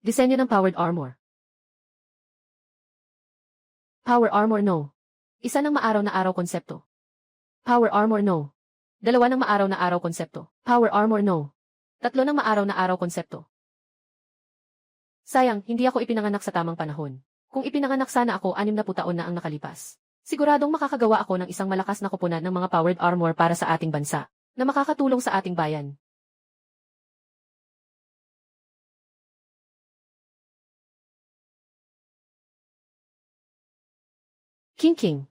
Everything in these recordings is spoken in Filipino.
Disenyo ng powered armor. Power armor no. Isa ng maaraw na araw konsepto. Power armor no. Dalawa ng maaraw na araw konsepto. Power armor no. Tatlo ng maaraw na araw konsepto. Sayang, hindi ako ipinanganak sa tamang panahon. Kung ipinanganak sana ako 60 taon na ang nakalipas. Siguradong makakagawa ako ng isang malakas na koponan ng mga powered armor para sa ating bansa, na makakatulong sa ating bayan. King.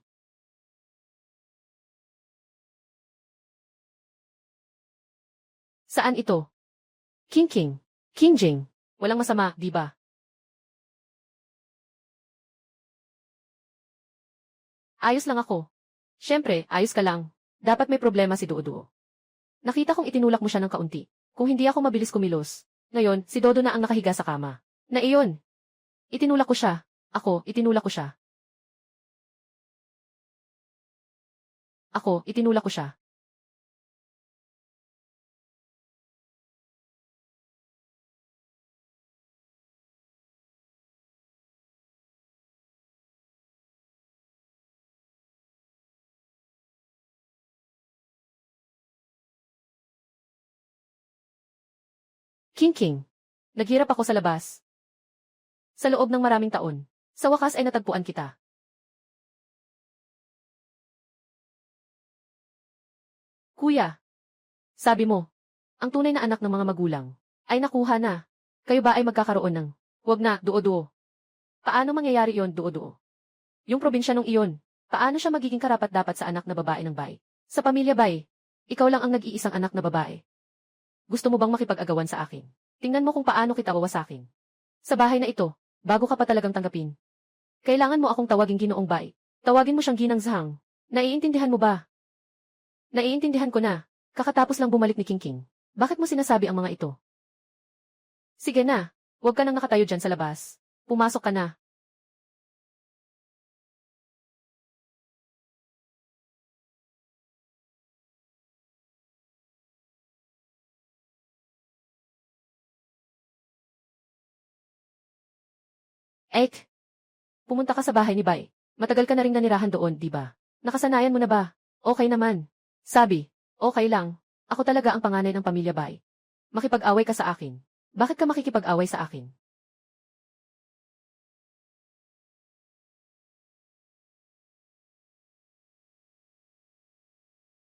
Saan ito? King. Kingjing. Walang masama, di ba? Ayos lang ako. Siyempre, ayos ka lang. Dapat may problema si Dodo. Nakita kong itinulak mo siya ng kaunti. Kung hindi ako mabilis kumilos. Ngayon, si Dodo na ang nakahiga sa kama. Na iyon. Itinulak ko siya. Itinulak ko siya. Itinulak ko siya. King. Naghirap ako sa labas. Sa loob ng maraming taon. Sa wakas ay natagpuan kita. Kuya. Sabi mo, ang tunay na anak ng mga magulang ay nakuha na. Kayo ba ay magkakaroon ng, wag na, Dodo. Paano mangyayari yon, Dodo? Yung probinsya nung iyon, paano siya magiging karapat-dapat sa anak na babae ng bay? Sa pamilya bay, ikaw lang ang nag-iisang anak na babae. Gusto mo bang makipag-agawan sa akin? Tingnan mo kung paano kita wawasakin. Sa bahay na ito, bago ka pa talagang tanggapin. Kailangan mo akong tawagin Ginoong Bay. Tawagin mo siyang Ginang Zhang. Naiintindihan mo ba? Naiintindihan ko na. Kakatapos lang bumalik ni King. Bakit mo sinasabi ang mga ito? Sige na, huwag ka nang nakatayo dyan sa labas. Pumasok ka na. Ek, pumunta ka sa bahay ni Bay. Matagal ka na ring nanirahan doon, di ba? Nakasanayan mo na ba? Okay naman. Sabi, okay lang. Ako talaga ang panganay ng pamilya Bay. Makipag-away ka sa akin. Bakit ka makikipag-away sa akin?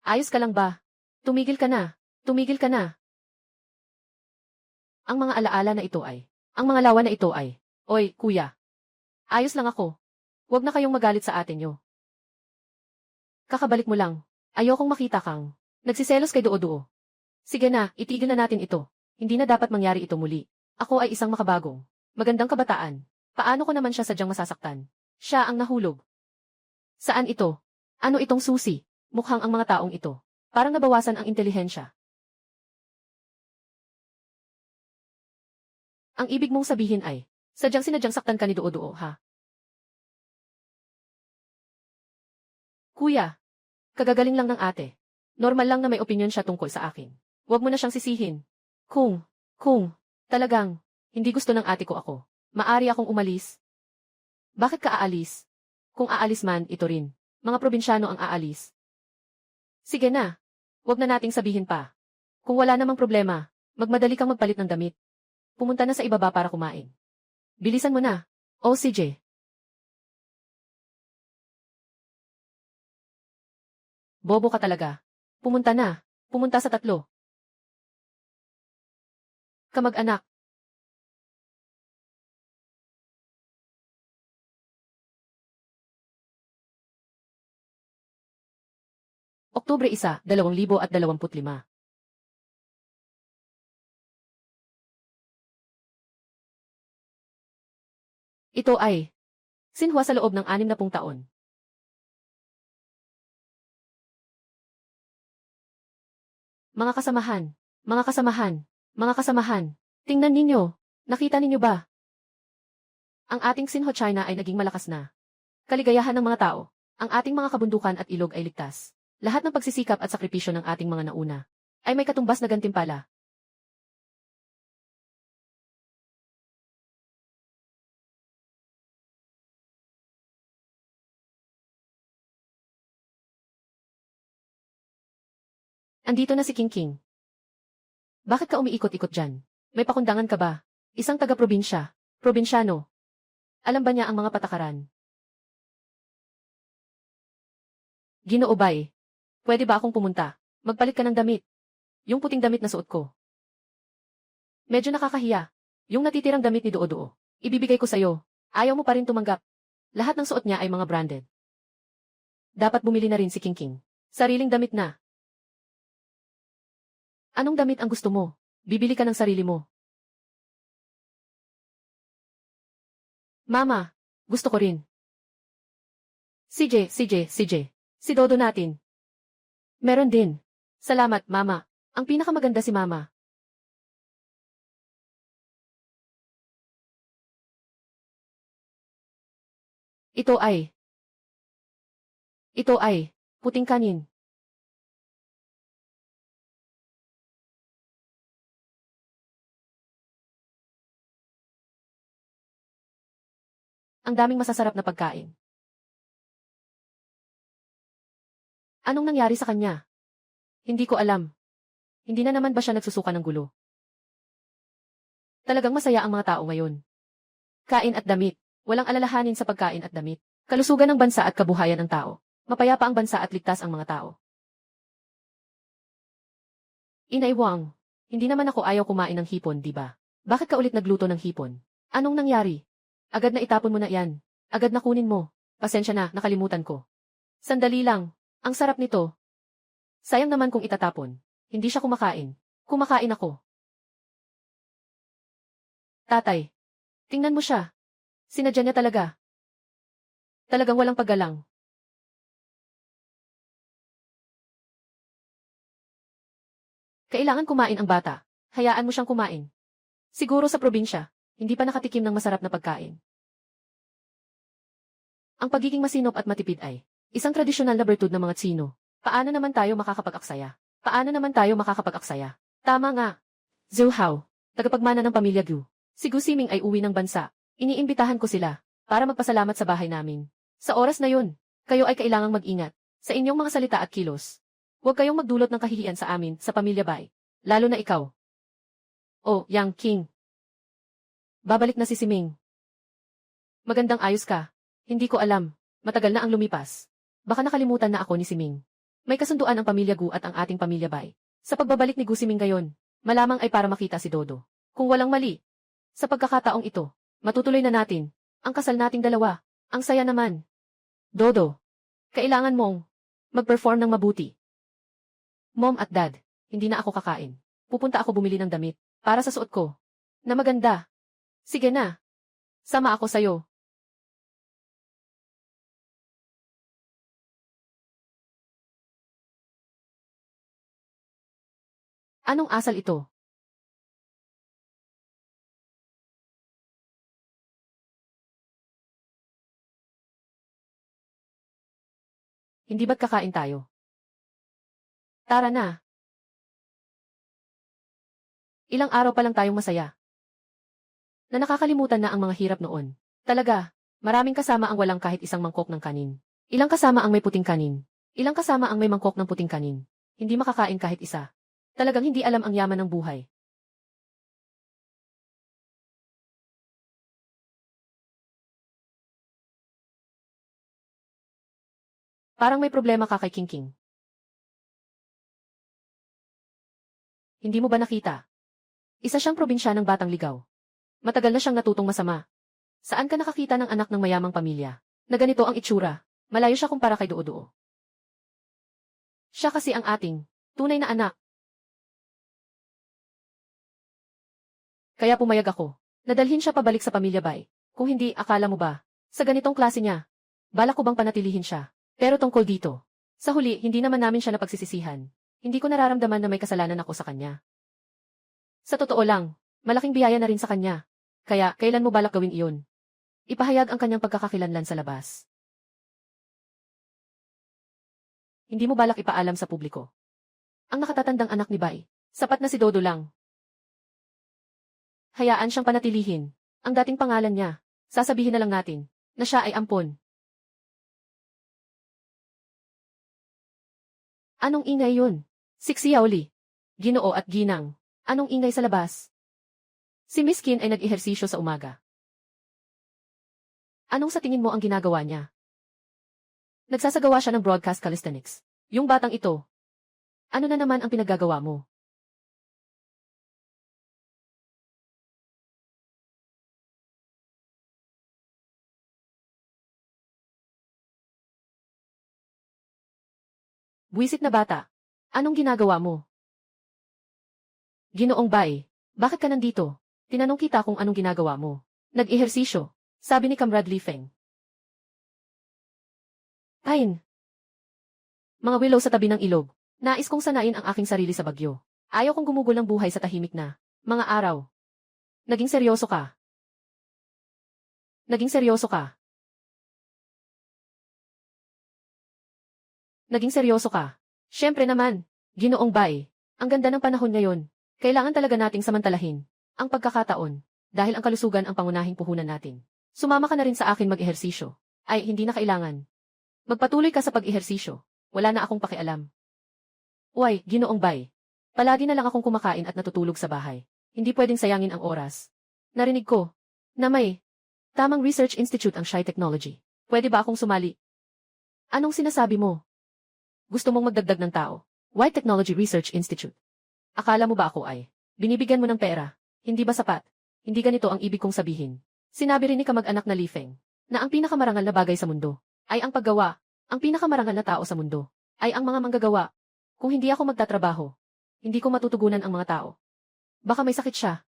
Ayos ka lang ba? Tumigil ka na. Tumigil ka na. Ang mga alaala na ito ay, ang mga lawa na ito ay, oy, kuya. Ayos lang ako. Huwag na kayong magalit sa atin yo. Kakabalik mo lang. Ayokong makita kang nagsiselos kay Dodo. Sige na, itigil na natin ito. Hindi na dapat mangyari ito muli. Ako ay isang makabagong, magandang kabataan. Paano ko naman siya sadyang masasaktan? Siya ang nahulog. Saan ito? Ano itong susi? Mukhang ang mga taong ito. Parang nabawasan ang intelihensya. Ang ibig mong sabihin ay, sinadyang saktan ka ni Dodo, ha? Kuya, kagagaling lang ng ate. Normal lang na may opinyon siya tungkol sa akin. Huwag mo na siyang sisihin. Kung, talagang, hindi gusto ng ate ko ako. Maari akong umalis. Bakit ka aalis? Kung aalis man, ito rin. Mga probinsyano ang aalis. Sige na. Huwag na nating sabihin pa. Kung wala namang problema, magmadali kang magpalit ng damit. Pumunta na sa ibaba para kumain. Bilisan mo na. O CJ. Bobo ka talaga. Pumunta na. Pumunta sa 3. Kamag-anak. Oktubre 1, 2025. Ito ay Sinhua sa loob ng 60 taon. Mga kasamahan, tingnan ninyo, nakita ninyo ba? Ang ating Sinho China ay naging malakas na. Kaligayahan ng mga tao, ang ating mga kabundukan at ilog ay ligtas. Lahat ng pagsisikap at sakripisyo ng ating mga nauna ay may katumbas na gantimpala. Andito na si King King. Bakit ka umiikot-ikot dyan? May pakundangan ka ba? Isang taga-probinsya. Probinsyano. Alam ba niya ang mga patakaran? Ginoo Bay. Pwede ba akong pumunta? Magpalit ka ng damit. Yung puting damit na suot ko. Medyo nakakahiya. Yung natitirang damit ni Doo-Doo. Ibibigay ko sa'yo. Ayaw mo pa rin tumanggap. Lahat ng suot niya ay mga branded. Dapat bumili na rin si King King. Sariling damit na. Anong damit ang gusto mo? Bibili ka ng sarili mo. Mama, gusto ko rin. CJ. Si Dodo natin. Meron din. Salamat, Mama. Ang pinakamaganda si Mama. Ito ay, puting kanin. Ang daming masasarap na pagkain. Anong nangyari sa kanya? Hindi ko alam. Hindi na naman ba siya nagsusuka ng gulo? Talagang masaya ang mga tao ngayon. Kain at damit. Walang alalahanin sa pagkain at damit. Kalusugan ng bansa at kabuhayan ng tao. Mapayapa ang bansa at ligtas ang mga tao. Inay Wang, hindi naman ako ayaw kumain ng hipon, di ba? Bakit ka ulit nagluto ng hipon? Anong nangyari? Agad na itapon mo na yan. Agad na kunin mo. Pasensya na, nakalimutan ko. Sandali lang. Ang sarap nito. Sayang naman kung itatapon. Hindi siya kumakain. Kumakain ako. Tatay. Tingnan mo siya. Sinadya niya talaga. Talagang walang paggalang. Kailangan kumain ang bata. Hayaan mo siyang kumain. Siguro sa probinsya, hindi pa nakatikim ng masarap na pagkain. Ang pagiging masinop at matipid ay isang tradisyonal na bertud ng mga Tsino. Paano naman tayo makakapag-aksaya? Tama nga. Zhou Hao, tagapagmana ng pamilya Gu. Si Gu Siming ay uwi ng bansa. Iniimbitahan ko sila para magpasalamat sa bahay namin. Sa oras na yun, kayo ay kailangang mag-ingat sa inyong mga salita at kilos. Huwag kayong magdulot ng kahihiyan sa amin sa pamilya Bai. Lalo na ikaw. Oh, Yang King. Babalik na si Siming. Magandang ayos ka. Hindi ko alam. Matagal na ang lumipas. Baka nakalimutan na ako ni Siming. May kasunduan ang pamilya Gu at ang ating pamilya Bai. Sa pagbabalik ni Gu Siming ngayon, malamang ay para makita si Dodo. Kung walang mali. Sa pagkakataong ito, matutuloy na natin ang kasal nating dalawa. Ang saya naman. Dodo, kailangan mong mag-perform ng mabuti. Mom at Dad, hindi na ako kakain. Pupunta ako bumili ng damit para sa suot ko. Na maganda. Sige na. Sama ako sayo. Anong asal ito? Hindi ba't kakain tayo? Tara na. Ilang araw pa lang tayong masaya. Na nakakalimutan na ang mga hirap noon. Talaga, maraming kasama ang walang kahit isang mangkok ng kanin. Ilang kasama ang may puting kanin. Ilang kasama ang may mangkok ng puting kanin. Hindi makakain kahit isa. Talagang hindi alam ang yaman ng buhay. Parang may problema ka kay King King. Hindi mo ba nakita? Isa siyang probinsyanang batang ligaw. Matagal na siyang natutong masama. Saan ka nakakita ng anak ng mayamang pamilya? Na ganito ang itsura. Malayo siya kumpara kay Doo-Doo. Siya kasi ang ating tunay na anak. Kaya pumayag ako. Nadalhin siya pabalik sa pamilya Bai. Kung hindi, akala mo ba? Sa ganitong klase niya. Balak ko bang panatilihin siya? Pero tungkol dito. Sa huli, hindi naman namin siya napagsisisihan. Hindi ko nararamdaman na may kasalanan ako sa kanya. Sa totoo lang, malaking biyaya na rin sa kanya. Kaya, kailan mo balak gawin iyon? Ipahayag ang kanyang pagkakakilanlan sa labas. Hindi mo balak ipaalam sa publiko. Ang nakatatandang anak ni Bai, sapat na si Dodo lang. Hayaan siyang panatilihin. Ang dating pangalan niya, sasabihin na lang natin, na siya ay ampon. Anong ingay yun? Siksiyaoli. Ginoo at ginang. Anong ingay sa labas? Si Miss Kim ay nag-ehersisyo sa umaga. Anong sa tingin mo ang ginagawa niya? Nagsasagawa siya ng broadcast calisthenics. Yung batang ito. Ano na naman ang pinaggagawa mo? Buwisit na bata. Anong ginagawa mo? Ginoong Bai, bakit ka nandito? Tinanong kita kung anong ginagawa mo. Nag-ehersisyo, sabi ni Comrade Li Feng. Pain. Mga willow sa tabi ng ilog. Nais kong sanain ang aking sarili sa bagyo. Ayaw kong gumugol ng buhay sa tahimik na mga araw. Naging seryoso ka. Naging seryoso ka. Naging seryoso ka. Siyempre naman, Ginoong Bai, ang ganda ng panahon ngayon. Kailangan talaga nating samantalahin ang pagkakataon dahil ang kalusugan ang pangunahing puhunan natin. Sumama ka na rin sa akin mag-ehersisyo. Ay, hindi na kailangan. Magpatuloy ka sa pag-ehersisyo. Wala na akong pakialam. Uy, Ginoong Bai. Palagi na lang akong kumakain at natutulog sa bahay. Hindi pwedeng sayangin ang oras. Narinig ko na may tamang research institute ang Shy Technology. Pwede ba akong sumali? Anong sinasabi mo? Gusto mong magdagdag ng tao? White Technology Research Institute. Akala mo ba ako ay binibigyan mo ng pera? Hindi ba sapat? Hindi ganito ang ibig kong sabihin. Sinabi rin ni kamag-anak na Li Feng na ang pinakamarangal na bagay sa mundo ay ang paggawa. Ang pinakamarangal na tao sa mundo ay ang mga manggagawa. Kung hindi ako magtatrabaho, hindi ko matutugunan ang mga tao. Baka may sakit siya.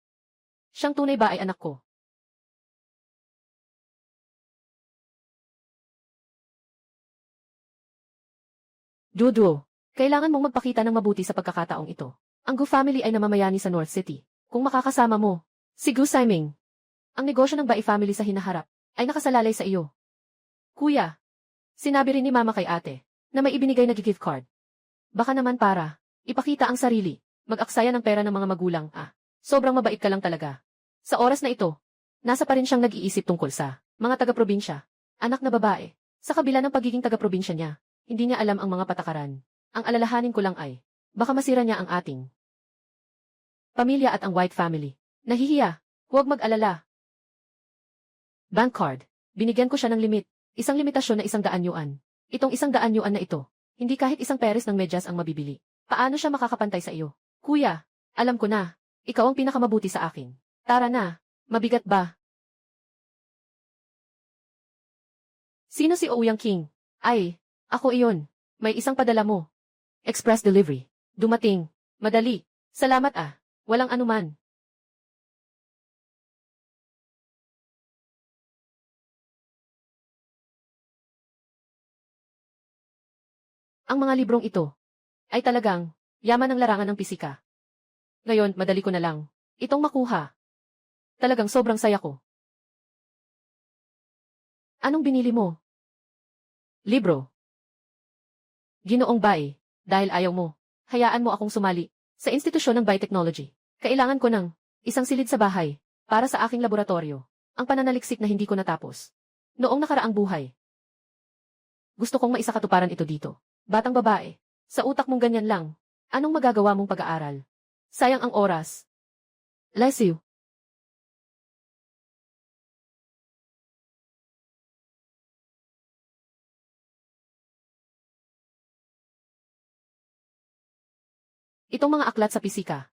Siyang tunay ba ay anak ko? Dudu, kailangan mong magpakita ng mabuti sa pagkakataong ito. Ang Gu family ay namamayani sa North City. Kung makakasama mo, si Gu Saiming, ang negosyo ng Bai family sa hinaharap, ay nakasalalay sa iyo. Kuya, sinabi rin ni mama kay ate, na may ibinigay na gift card. Baka naman para, ipakita ang sarili, mag-aksaya ng pera ng mga magulang, sobrang mabait ka lang talaga. Sa oras na ito, nasa pa rin siyang nag-iisip tungkol sa mga taga-probinsya, anak na babae. Sa kabila ng pagiging taga-probinsya niya, hindi niya alam ang mga patakaran. Ang alalahanin ko lang ay, baka masira niya ang ating pamilya at ang White family. Nahihiya, huwag mag-alala. Bank card, binigyan ko siya ng limit, isang limitasyon na 100 yuan. Itong 100 yuan na ito, hindi kahit isang peres ng medyas ang mabibili. Paano siya makakapantay sa iyo? Kuya, alam ko na, ikaw ang pinakamabuti sa akin. Tara na, mabigat ba? Sino si Ouyang King? Ay, ako iyon. May isang padala mo. Express delivery. Dumating. Madali. Salamat Walang anuman. Ang mga librong ito ay talagang yaman ng larangan ng pisika. Ngayon, madali ko na lang itong makuha. Talagang sobrang saya ko. Anong binili mo? Libro. Ginoong Bai, dahil ayaw mo, hayaan mo akong sumali sa institusyon ng biotechnology. Kailangan ko ng isang silid sa bahay para sa aking laboratorio. Ang pananaliksik na hindi ko natapos. Noong nakaraang buhay. Gusto kong maisakatuparan ito dito. Batang babae, sa utak mong ganyan lang. Anong magagawa mong pag-aaral? Sayang ang oras. Bless you. Itong mga aklat sa pisika.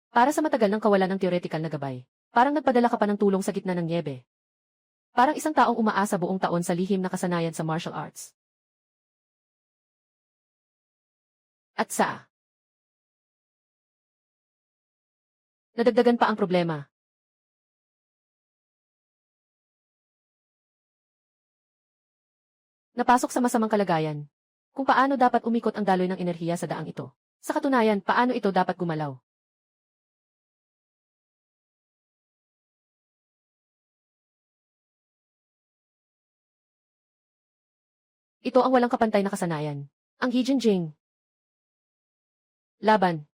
Para sa matagal ng kawalan ng theoretical na gabay. Parang nagpadala ka pa ng tulong sa gitna ng niebe. Parang isang taong umaasa buong taon sa lihim na kasanayan sa martial arts. At nadagdagan pa ang problema. Napasok sa masamang kalagayan. Kung paano dapat umikot ang daloy ng enerhiya sa daang ito. Sa katunayan, paano ito dapat gumalaw? Ito ang walang kapantay na kasanayan. Ang Hijinjing. Laban.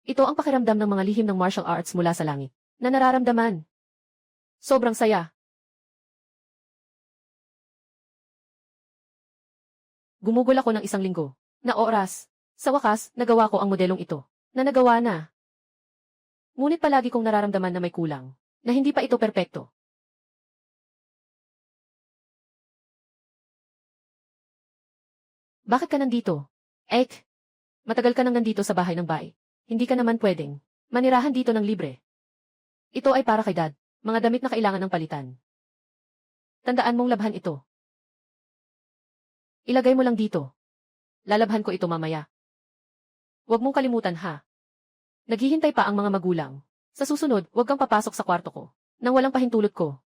Ito ang pakiramdam ng mga lihim ng martial arts mula sa langit, na nararamdaman. Sobrang saya. Gumugol ako ng 1 linggo na oras. Sa wakas, nagawa ko ang modelong ito. Na nagawa na. Ngunit palagi kong nararamdaman na may kulang. Na hindi pa ito perpekto. Bakit ka nandito? Matagal ka nang nandito sa bahay ng bae. Hindi ka naman pwedeng manirahan dito ng libre. Ito ay para kay Dad. Mga damit na kailangan ng palitan. Tandaan mong labhan ito. Ilagay mo lang dito. Lalabhan ko ito mamaya. Huwag mong kalimutan ha. Naghihintay pa ang mga magulang. Sa susunod, huwag kang papasok sa kwarto ko. Nang walang pahintulot ko.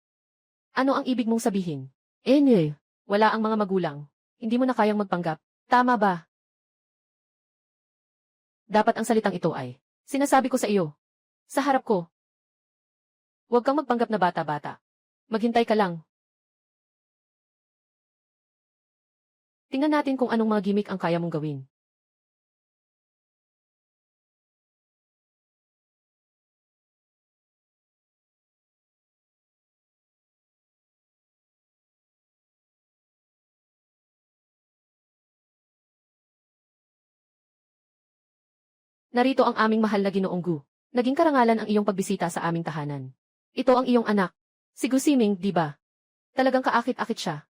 Ano ang ibig mong sabihin? Wala ang mga magulang. Hindi mo na kayang magpanggap. Tama ba? Dapat ang salitang ito ay, sinasabi ko sa iyo. Sa harap ko. Huwag kang magpanggap na bata-bata. Maghintay ka lang. Tingnan natin kung anong mga gimmick ang kaya mong gawin. Narito ang aming mahal na Ginoong Gu. Naging karangalan ang iyong pagbisita sa aming tahanan. Ito ang iyong anak. Si Gu Siming, di ba? Talagang kaakit-akit siya.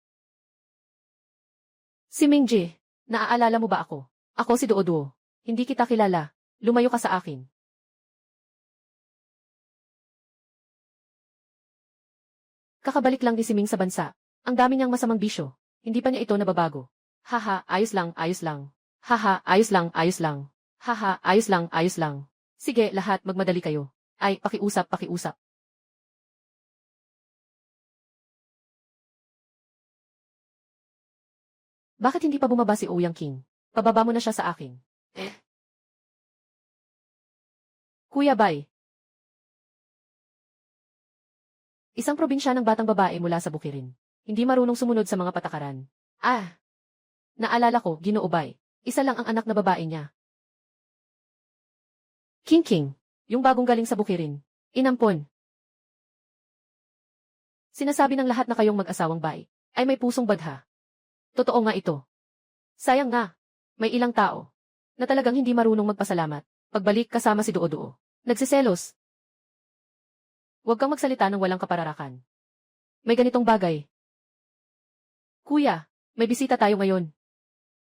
Si Mingji, naaalala mo ba ako? Ako si Duoduo. Hindi kita kilala. Lumayo ka sa akin. Kakabalik lang ni Siming sa bansa. Ang dami niyang masamang bisyo. Hindi pa niya ito nababago. Haha, ayos lang, ayos lang. Haha, ayos lang, ayos lang. Haha, ayos lang, ayos lang. Sige, lahat magmadali kayo. Ay, pakiusap, pakiusap. Bakit hindi pa bumaba si Ouyang King? Pababa mo na siya sa akin. Kuya Bai. Isang probinsya ng batang babae mula sa Bukirin. Hindi marunong sumunod sa mga patakaran. Naalala ko, Ginoo Bai. Isa lang ang anak na babae niya. King King, yung bagong galing sa Bukirin. Inampon. Sinasabi ng lahat na kayong mag-asawang Bai ay may pusong badha. Totoo nga ito. Sayang nga, may ilang tao na talagang hindi marunong magpasalamat. Pagbalik kasama si Duoduo. Nagsiselos. Huwag kang magsalita ng walang kapararakan. May ganitong bagay. Kuya, may bisita tayo ngayon.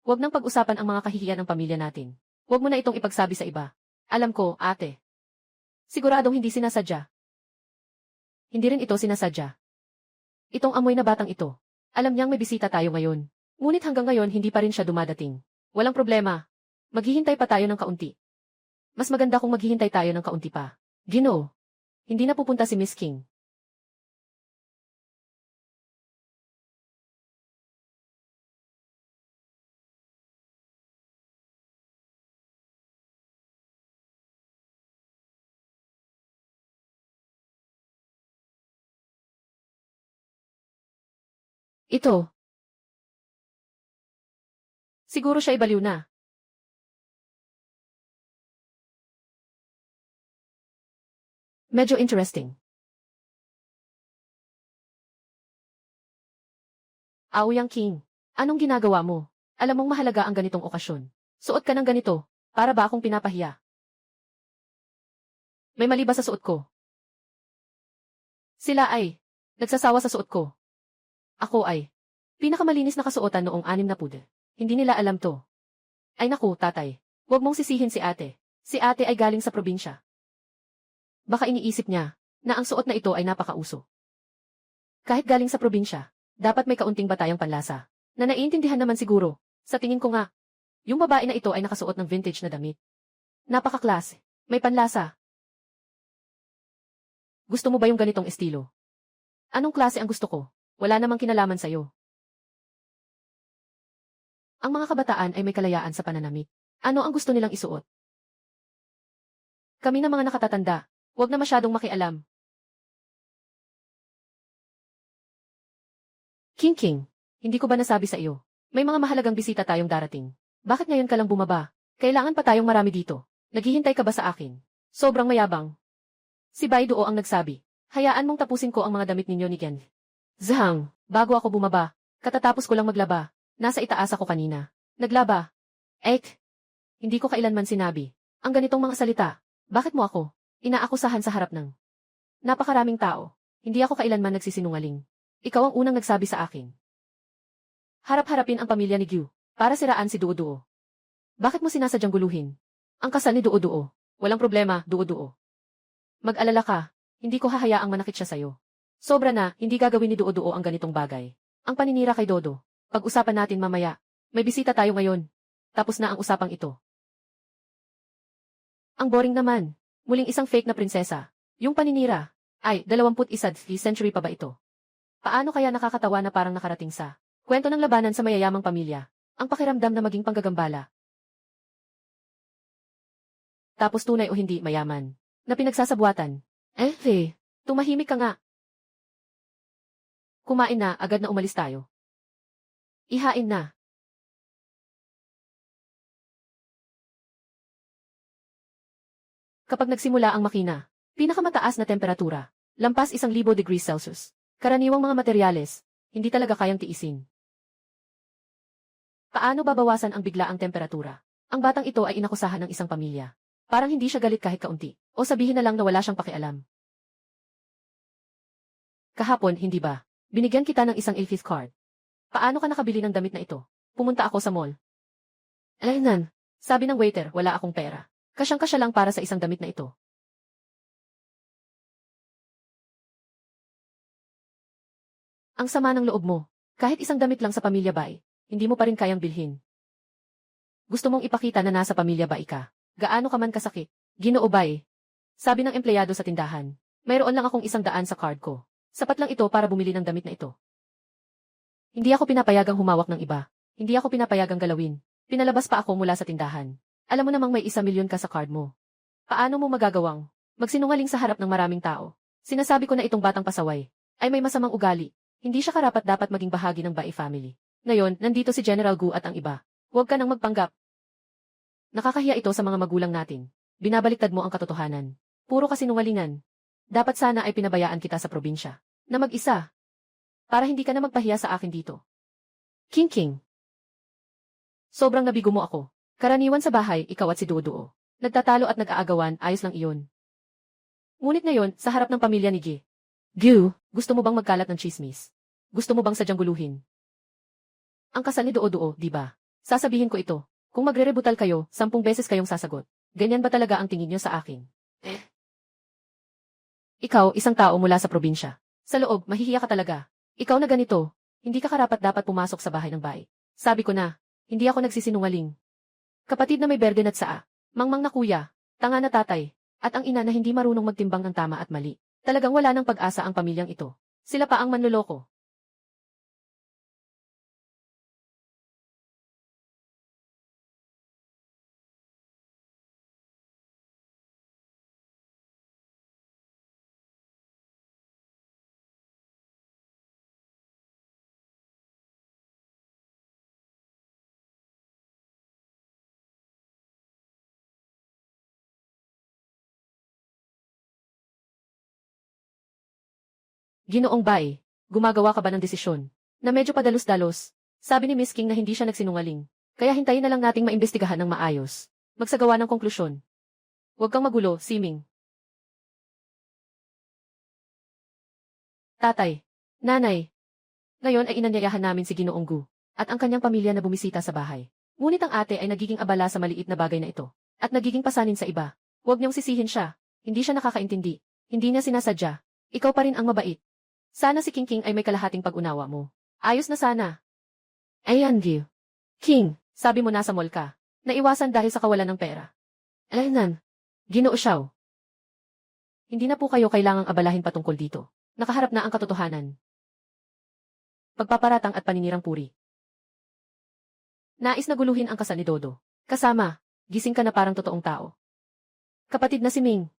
Huwag nang pag-usapan ang mga kahihiyan ng pamilya natin. Huwag mo na itong ipagsabi sa iba. Alam ko, ate. Siguradong hindi sinasadya. Hindi rin ito sinasadya. Itong amoy na batang ito. Alam niyang may bisita tayo ngayon. Ngunit hanggang ngayon hindi pa rin siya dumadating. Walang problema. Maghihintay pa tayo ng kaunti. Mas maganda kung maghihintay tayo ng kaunti pa. Ginoo. Hindi na pupunta si Miss King. Ito. Siguro siya ay baliw na. Medyo interesting. Aoyang King, anong ginagawa mo? Alam mong mahalaga ang ganitong okasyon. Suot ka ng ganito, para ba akong pinapahiya? May mali ba sa suot ko? Sila ay nagsasawa sa suot ko. Ako ay pinakamalinis na kasuotan noong 60. Hindi nila alam to. Ay naku, tatay. Huwag mong sisihin si ate. Si ate ay galing sa probinsya. Baka iniisip niya na ang suot na ito ay napakauso. Kahit galing sa probinsya, dapat may kaunting batayang panlasa. Na naiintindihan naman siguro. Sa tingin ko nga, yung babae na ito ay nakasuot ng vintage na damit. Napaka-klase. May panlasa. Gusto mo ba yung ganitong estilo? Anong klase ang gusto ko? Wala namang kinalaman sa'yo. Ang mga kabataan ay may kalayaan sa pananamit. Ano ang gusto nilang isuot? Kami na mga nakatatanda, huwag na masyadong makialam. King King, hindi ko ba nasabi sa iyo? May mga mahalagang bisita tayong darating. Bakit ngayon ka lang bumaba? Kailangan pa tayong marami dito. Naghihintay ka ba sa akin? Sobrang mayabang. Si Baiduo ang nagsabi. Hayaan mong tapusin ko ang mga damit ninyo ni Ken. Zhang, bago ako bumaba, katatapos ko lang maglaba. Nasa itaas ako kanina. Naglaba. Ek. Hindi ko kailanman sinabi. Ang ganitong mga salita. Bakit mo ako inaakusahan sa harap ng napakaraming tao? Hindi ako kailanman nagsisinungaling. Ikaw ang unang nagsabi sa akin. Harap-harapin ang pamilya ni Gyu para siraan si Duo-Duo. Bakit mo sinasadyang guluhin ang kasal ni Duo-Duo? Walang problema, Duo-Duo. Mag-alala ka, hindi ko hahayaang manakit siya sa'yo. Sobra na, hindi gagawin ni Duo-Duo ang ganitong bagay. Ang paninira kay Dodo. Pag-usapan natin mamaya. May bisita tayo ngayon. Tapos na ang usapang ito. Ang boring naman. Muling isang fake na prinsesa. Yung paninira. Ay, 21st century pa ba ito? Paano kaya nakakatawa na parang nakarating sa kwento ng labanan sa mayayamang pamilya? Ang pakiramdam na maging panggagambala. Tapos tunay o hindi mayaman. Na pinagsasabuatan. Tumahimik ka nga. Kumain na, agad na umalis tayo. Ihain na. Kapag nagsimula ang makina, pinakamataas na temperatura, lampas 1,000 degrees Celsius. Karaniwang mga materyales, hindi talaga kayang tiisin. Paano babawasan ang biglaang temperatura? Ang batang ito ay inakusahan ng isang pamilya. Parang hindi siya galit kahit kaunti. O sabihin na lang na wala siyang pakialam. Kahapon, hindi ba? Binigyan kita ng isang Elfith card. Paano ka nakabili ng damit na ito? Pumunta ako sa mall. Alaynan, sabi ng waiter, wala akong pera. Kasyang-kasya lang para sa isang damit na ito. Ang sama ng loob mo. Kahit isang damit lang sa pamilya Bai, hindi mo pa rin kayang bilhin. Gusto mong ipakita na nasa pamilya Bai ka. Gaano ka man kasakit. Ginoo Bai. Sabi ng empleyado sa tindahan. Mayroon lang akong 100 sa card ko. Sapat lang ito para bumili ng damit na ito. Hindi ako pinapayagang humawak ng iba. Hindi ako pinapayagang galawin. Pinalabas pa ako mula sa tindahan. Alam mo namang may 1,000,000 ka sa card mo. Paano mo magagawang magsinungaling sa harap ng maraming tao? Sinasabi ko na itong batang pasaway ay may masamang ugali. Hindi siya karapat-dapat maging bahagi ng Bai family. Ngayon, nandito si General Gu at ang iba. Huwag ka nang magpanggap. Nakakahiya ito sa mga magulang natin. Binabaliktad mo ang katotohanan. Puro kasinungalingan. Dapat sana ay pinabayaan kita sa probinsya. Na mag-isa. Para hindi ka na magpahiya sa akin dito. King. Sobrang nabigo mo ako. Karaniwan sa bahay, ikaw at si Duo-Duo. Nagtatalo at nag-aagawan, ayos lang iyon. Ngunit ngayon, sa harap ng pamilya ni Gi. Gyu, gusto mo bang magkalat ng chismis? Gusto mo bang sadyang guluhin? Ang kasal ni Duo-Duo, di ba? Sasabihin ko ito. Kung magre-rebutal kayo, 10 beses kayong sasagot. Ganyan ba talaga ang tingin niyo sa akin? Ikaw, isang tao mula sa probinsya. Sa loob, mahihiya ka talaga. Ikaw na ganito, hindi ka karapat-dapat pumasok sa bahay ng Bai. Sabi ko na, hindi ako nagsisinungaling. Kapatid na may berde at saa, mangmang na kuya, tanga na tatay, at ang ina na hindi marunong magtimbang ng tama at mali. Talagang wala ng pag-asa ang pamilyang ito. Sila pa ang manloloko. Ginoong Bai, gumagawa ka ba ng desisyon? Na medyo padalos-dalos. Sabi ni Miss King na hindi siya nagsinungaling. Kaya hintayin na lang nating maimbestigahan ng maayos. Magsagawa ng konklusyon. Huwag kang magulo, Siming. Tatay. Nanay. Ngayon ay inanyayahan namin si Ginoong Gu at ang kanyang pamilya na bumisita sa bahay. Ngunit ang ate ay nagiging abala sa maliit na bagay na ito at nagiging pasanin sa iba. Huwag niyong sisihin siya. Hindi siya nakakaintindi. Hindi niya sinasadya. Ikaw pa rin ang mabait. Sana si King ay may kalahating pag-unawa mo. Ayos na sana. Ayan, Gyu. King, sabi mo nasa mall ka. Naiwasan dahil sa kawalan ng pera. Alaynan. Ginoo Xiao. Hindi na po kayo kailangang abalahin patungkol dito. Nakaharap na ang katotohanan. Pagpaparatang at paninirang puri. Nais na guluhin ang kasal ni Dodo. Kasama, gising ka na parang totoong tao. Kapatid na si Ming.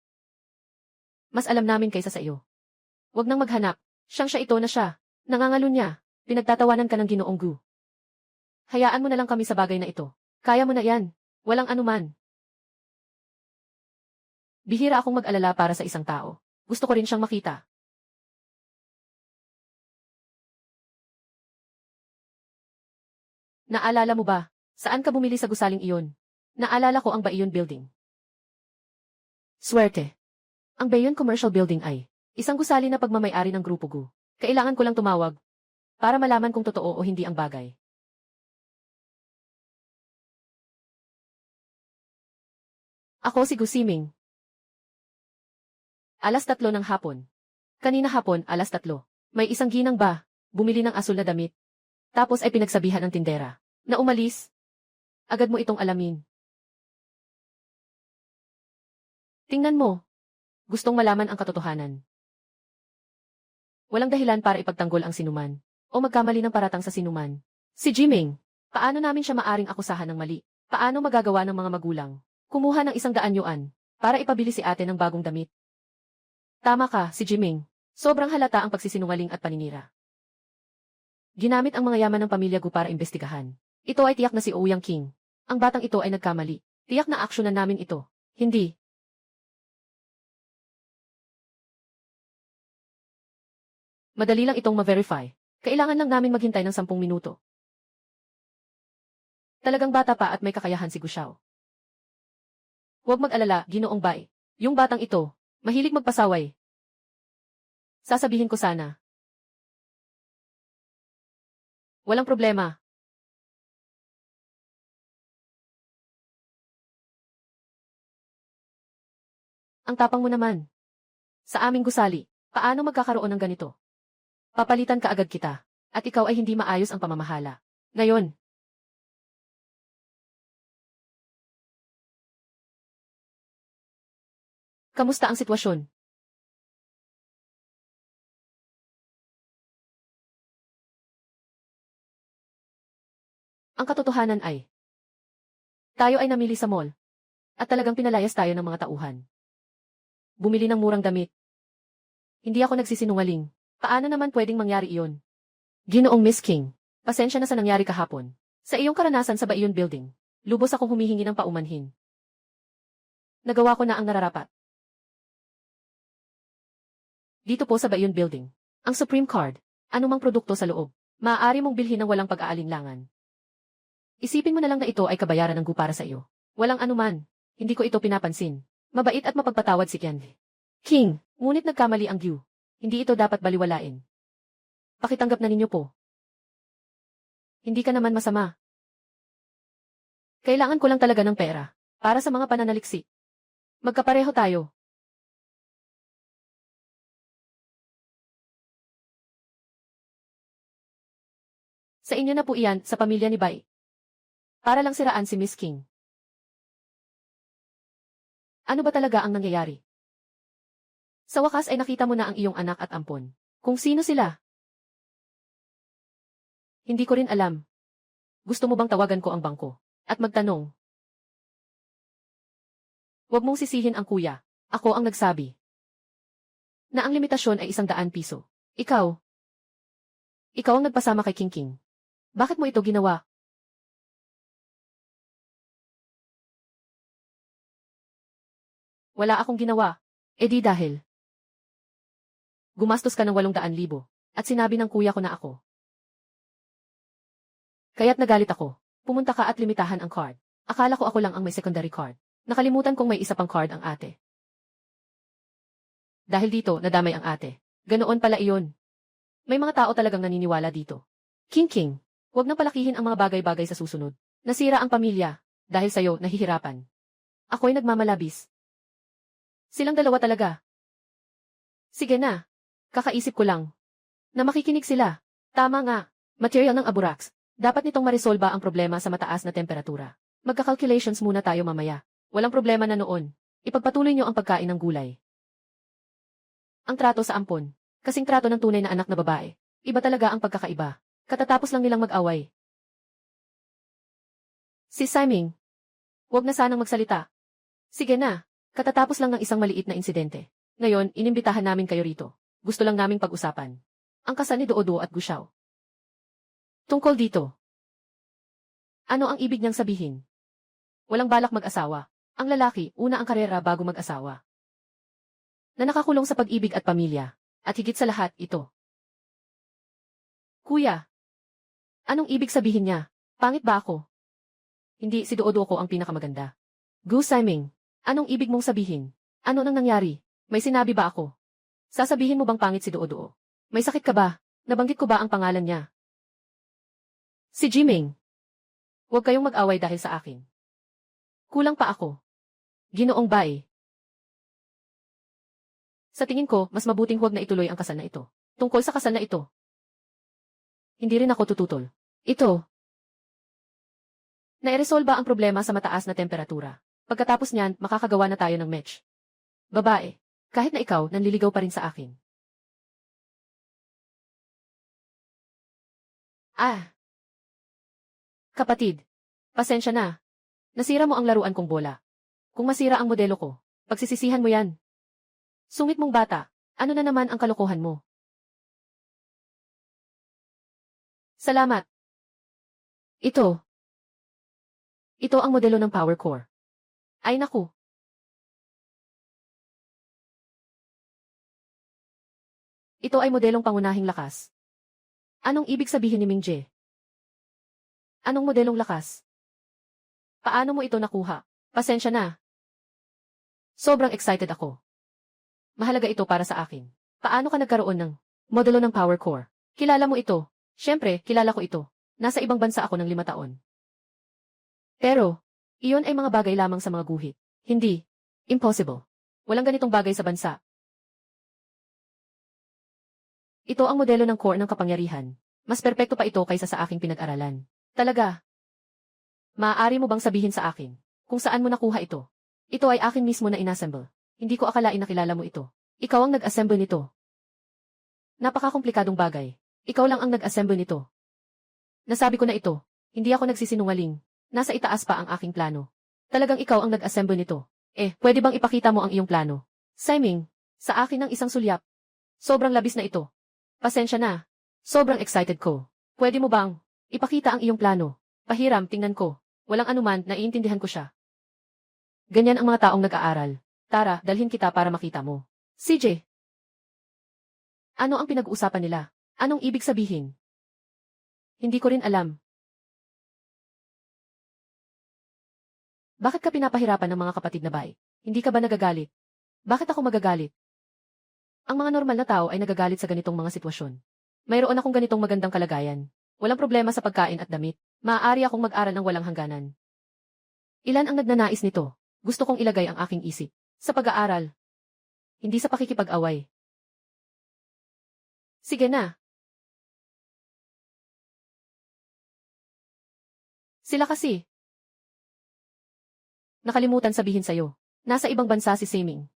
Mas alam namin kaysa sa iyo. Huwag nang maghanap. Siyang siya ito na siya. Nangangalo niya. Pinagtatawanan ka ng Ginoong Gu. Hayaan mo na lang kami sa bagay na ito. Kaya mo na yan. Walang anuman. Bihira akong mag-alala para sa isang tao. Gusto ko rin siyang makita. Naalala mo ba? Saan ka bumili sa gusaling iyon? Naalala ko ang Baiyon Building. Swerte. Ang Baiyon Commercial Building ay isang gusali na pagmamay-ari ng Grupo Gu. Kailangan ko lang tumawag para malaman kung totoo o hindi ang bagay. Ako si Gu Siming. 3:00 ng hapon. Kanina hapon, 3:00. May isang ginang ba, bumili ng asul na damit. Tapos ay pinagsabihan ng tindera na umalis. Agad mo itong alamin. Tingnan mo. Gustong malaman ang katotohanan. Walang dahilan para ipagtanggol ang sinuman o magkamali ng paratang sa sinuman. Si Jiming, paano namin siya maaring akusahan ng mali? Paano magagawa ng mga magulang? Kumuha ng 100 yuan para ipabili si ate ng bagong damit. Tama ka, si Jiming. Sobrang halata ang pagsisinungaling at paninira. Ginamit ang mga yaman ng pamilya Gu para imbestigahan. Ito ay tiyak na si Ouyang King. Ang batang ito ay nagkamali. Tiyak na aksyonan namin ito. Hindi. Madali lang itong ma-verify. Kailangan lang namin maghintay ng 10 minuto. Talagang bata pa at may kakayahan si Gu Xiao. Huwag mag-alala, Ginoong Bai. Yung batang ito, mahilig magpasaway. Sasabihin ko sana. Walang problema. Ang tapang mo naman. Sa aming gusali, paano magkakaroon ng ganito? Papalitan ka agad kita, at ikaw ay hindi maayos ang pamamahala. Ngayon, kamusta ang sitwasyon? Ang katotohanan ay, tayo ay namili sa mall, at talagang pinalayas tayo ng mga tauhan. Bumili ng murang damit. Hindi ako nagsisinungaling. Paano naman pwedeng mangyari iyon? Ginoong Miss King, pasensya na sa nangyari kahapon. Sa iyong karanasan sa Baiyon Building, lubos akong humihingi ng paumanhin. Nagawa ko na ang nararapat. Dito po sa Baiyon Building, ang Supreme Card, anumang produkto sa loob, maaari mong bilhin ng walang pag-aalinlangan. Isipin mo na lang na ito ay kabayaran ng Gu para sa iyo. Walang anuman, hindi ko ito pinapansin. Mabait at mapagpatawad si Qian King, ngunit nagkamali ang Gu. Hindi ito dapat baliwalain. Pakitanggap na ninyo po. Hindi ka naman masama. Kailangan ko lang talaga ng pera para sa mga pananaliksik. Magkapareho tayo. Sa inyo na po iyan, sa pamilya ni Bai. Para lang siraan si Miss King. Ano ba talaga ang nangyayari? Sa wakas ay nakita mo na ang iyong anak at ampon. Kung sino sila? Hindi ko rin alam. Gusto mo bang tawagan ko ang bangko at magtanong? Huwag mong sisihin ang kuya. Ako ang nagsabi na ang limitasyon ay 100 piso. Ikaw ang nagpasama kay King King. Bakit mo ito ginawa? Wala akong ginawa. E di dahil gumastos ka ng 800,000 at sinabi ng kuya ko na ako. Kaya't nagalit ako. Pumunta ka at limitahan ang card. Akala ko ako lang ang may secondary card. Nakalimutan kong may isa pang card ang ate. Dahil dito, nadamay ang ate. Ganoon pala iyon. May mga tao talagang naniniwala dito. King King, huwag nang palakihin ang mga bagay-bagay sa susunod. Nasira ang pamilya. Dahil sa'yo, nahihirapan. Ako'y nagmamalabis. Silang dalawa talaga. Sige na. Kakaisip ko lang na makikinig sila. Tama nga. Material ng Aburax. Dapat nitong maresolba ang problema sa mataas na temperatura. Magka-calculations muna tayo mamaya. Walang problema na noon. Ipagpatuloy niyo ang pagkain ng gulay. Ang trato sa ampon. Kasing trato ng tunay na anak na babae. Iba talaga ang pagkakaiba. Katatapos lang nilang mag-away. Si Siming. Huwag na sanang magsalita. Sige na. Katatapos lang ng isang maliit na insidente. Ngayon, inimbitahan namin kayo rito. Gusto lang naming pag-usapan ang kasal ni Doodo at Gu Xiao. Tungkol dito. Ano ang ibig niyang sabihin? Walang balak mag-asawa. Ang lalaki, una ang karera bago mag-asawa. Na nakakulong sa pag-ibig at pamilya. At higit sa lahat, ito. Kuya, anong ibig sabihin niya? Pangit ba ako? Hindi, si Duoduo ang pinakamaganda. Gu Saiming, anong ibig mong sabihin? Ano nang nangyari? May sinabi ba ako? Sasabihin mo bang pangit si Duoduo? May sakit ka ba? Nabanggit ko ba ang pangalan niya? Si Jiming. Huwag kayong mag-away dahil sa akin. Kulang pa ako. Ginoong bae. Sa tingin ko, mas mabuting huwag na ituloy ang kasal na ito. Tungkol sa kasal na ito. Hindi rin ako tututol. Ito. Nairesolba ang problema sa mataas na temperatura. Pagkatapos niyan, makakagawa na tayo ng match. Babae, kahit na ikaw, nanliligaw pa rin sa akin. Ah. Kapatid, pasensya na. Nasira mo ang laruan kong bola. Kung masira ang modelo ko, pagsisisihan mo yan. Sungit mong bata, ano na naman ang kalokohan mo? Salamat. Ito. Ito ang modelo ng Power Core. Ay naku. Ito ay modelong pangunahing lakas. Anong ibig sabihin ni Mingje? Anong modelong lakas? Paano mo ito nakuha? Pasensya na. Sobrang excited ako. Mahalaga ito para sa akin. Paano ka nagkaroon ng modelo ng Power Core? Kilala mo ito? Siyempre, kilala ko ito. Nasa ibang bansa ako ng 5 taon. Pero, iyon ay mga bagay lamang sa mga guhit. Hindi. Impossible. Walang ganitong bagay sa bansa. Ito ang modelo ng core ng kapangyarihan. Mas perpekto pa ito kaysa sa aking pinag-aralan. Talaga. Maaari mo bang sabihin sa akin kung saan mo nakuha ito? Ito ay akin mismo na inassemble. Hindi ko akalain na kilala mo ito. Ikaw ang nag-assemble nito. Napakakomplikadong bagay. Ikaw lang ang nag-assemble nito. Nasabi ko na ito. Hindi ako nagsisinungaling. Nasa itaas pa ang aking plano. Talagang ikaw ang nag-assemble nito. Pwede bang ipakita mo ang iyong plano? Saiming, sa akin ang isang sulyap. Sobrang labis na ito. Pasensya na. Sobrang excited ko. Pwede mo bang ipakita ang iyong plano? Pahiram, tingnan ko. Walang anuman, naiintindihan ko siya. Ganyan ang mga taong nag-aaral. Tara, dalhin kita para makita mo. CJ. Ano ang pinag-uusapan nila? Anong ibig sabihin? Hindi ko rin alam. Bakit ka pinapahirapan ng mga kapatid na bae? Hindi ka ba nagagalit? Bakit ako magagalit? Ang mga normal na tao ay nagagalit sa ganitong mga sitwasyon. Mayroon akong ganitong magandang kalagayan. Walang problema sa pagkain at damit. Maaari akong mag-aral ng walang hangganan. Ilan ang nagnanais nito? Gusto kong ilagay ang aking isip sa pag-aaral. Hindi sa pakikipag-away. Sige na. Sila kasi. Nakalimutan sabihin sa'yo. Nasa ibang bansa si Saiming.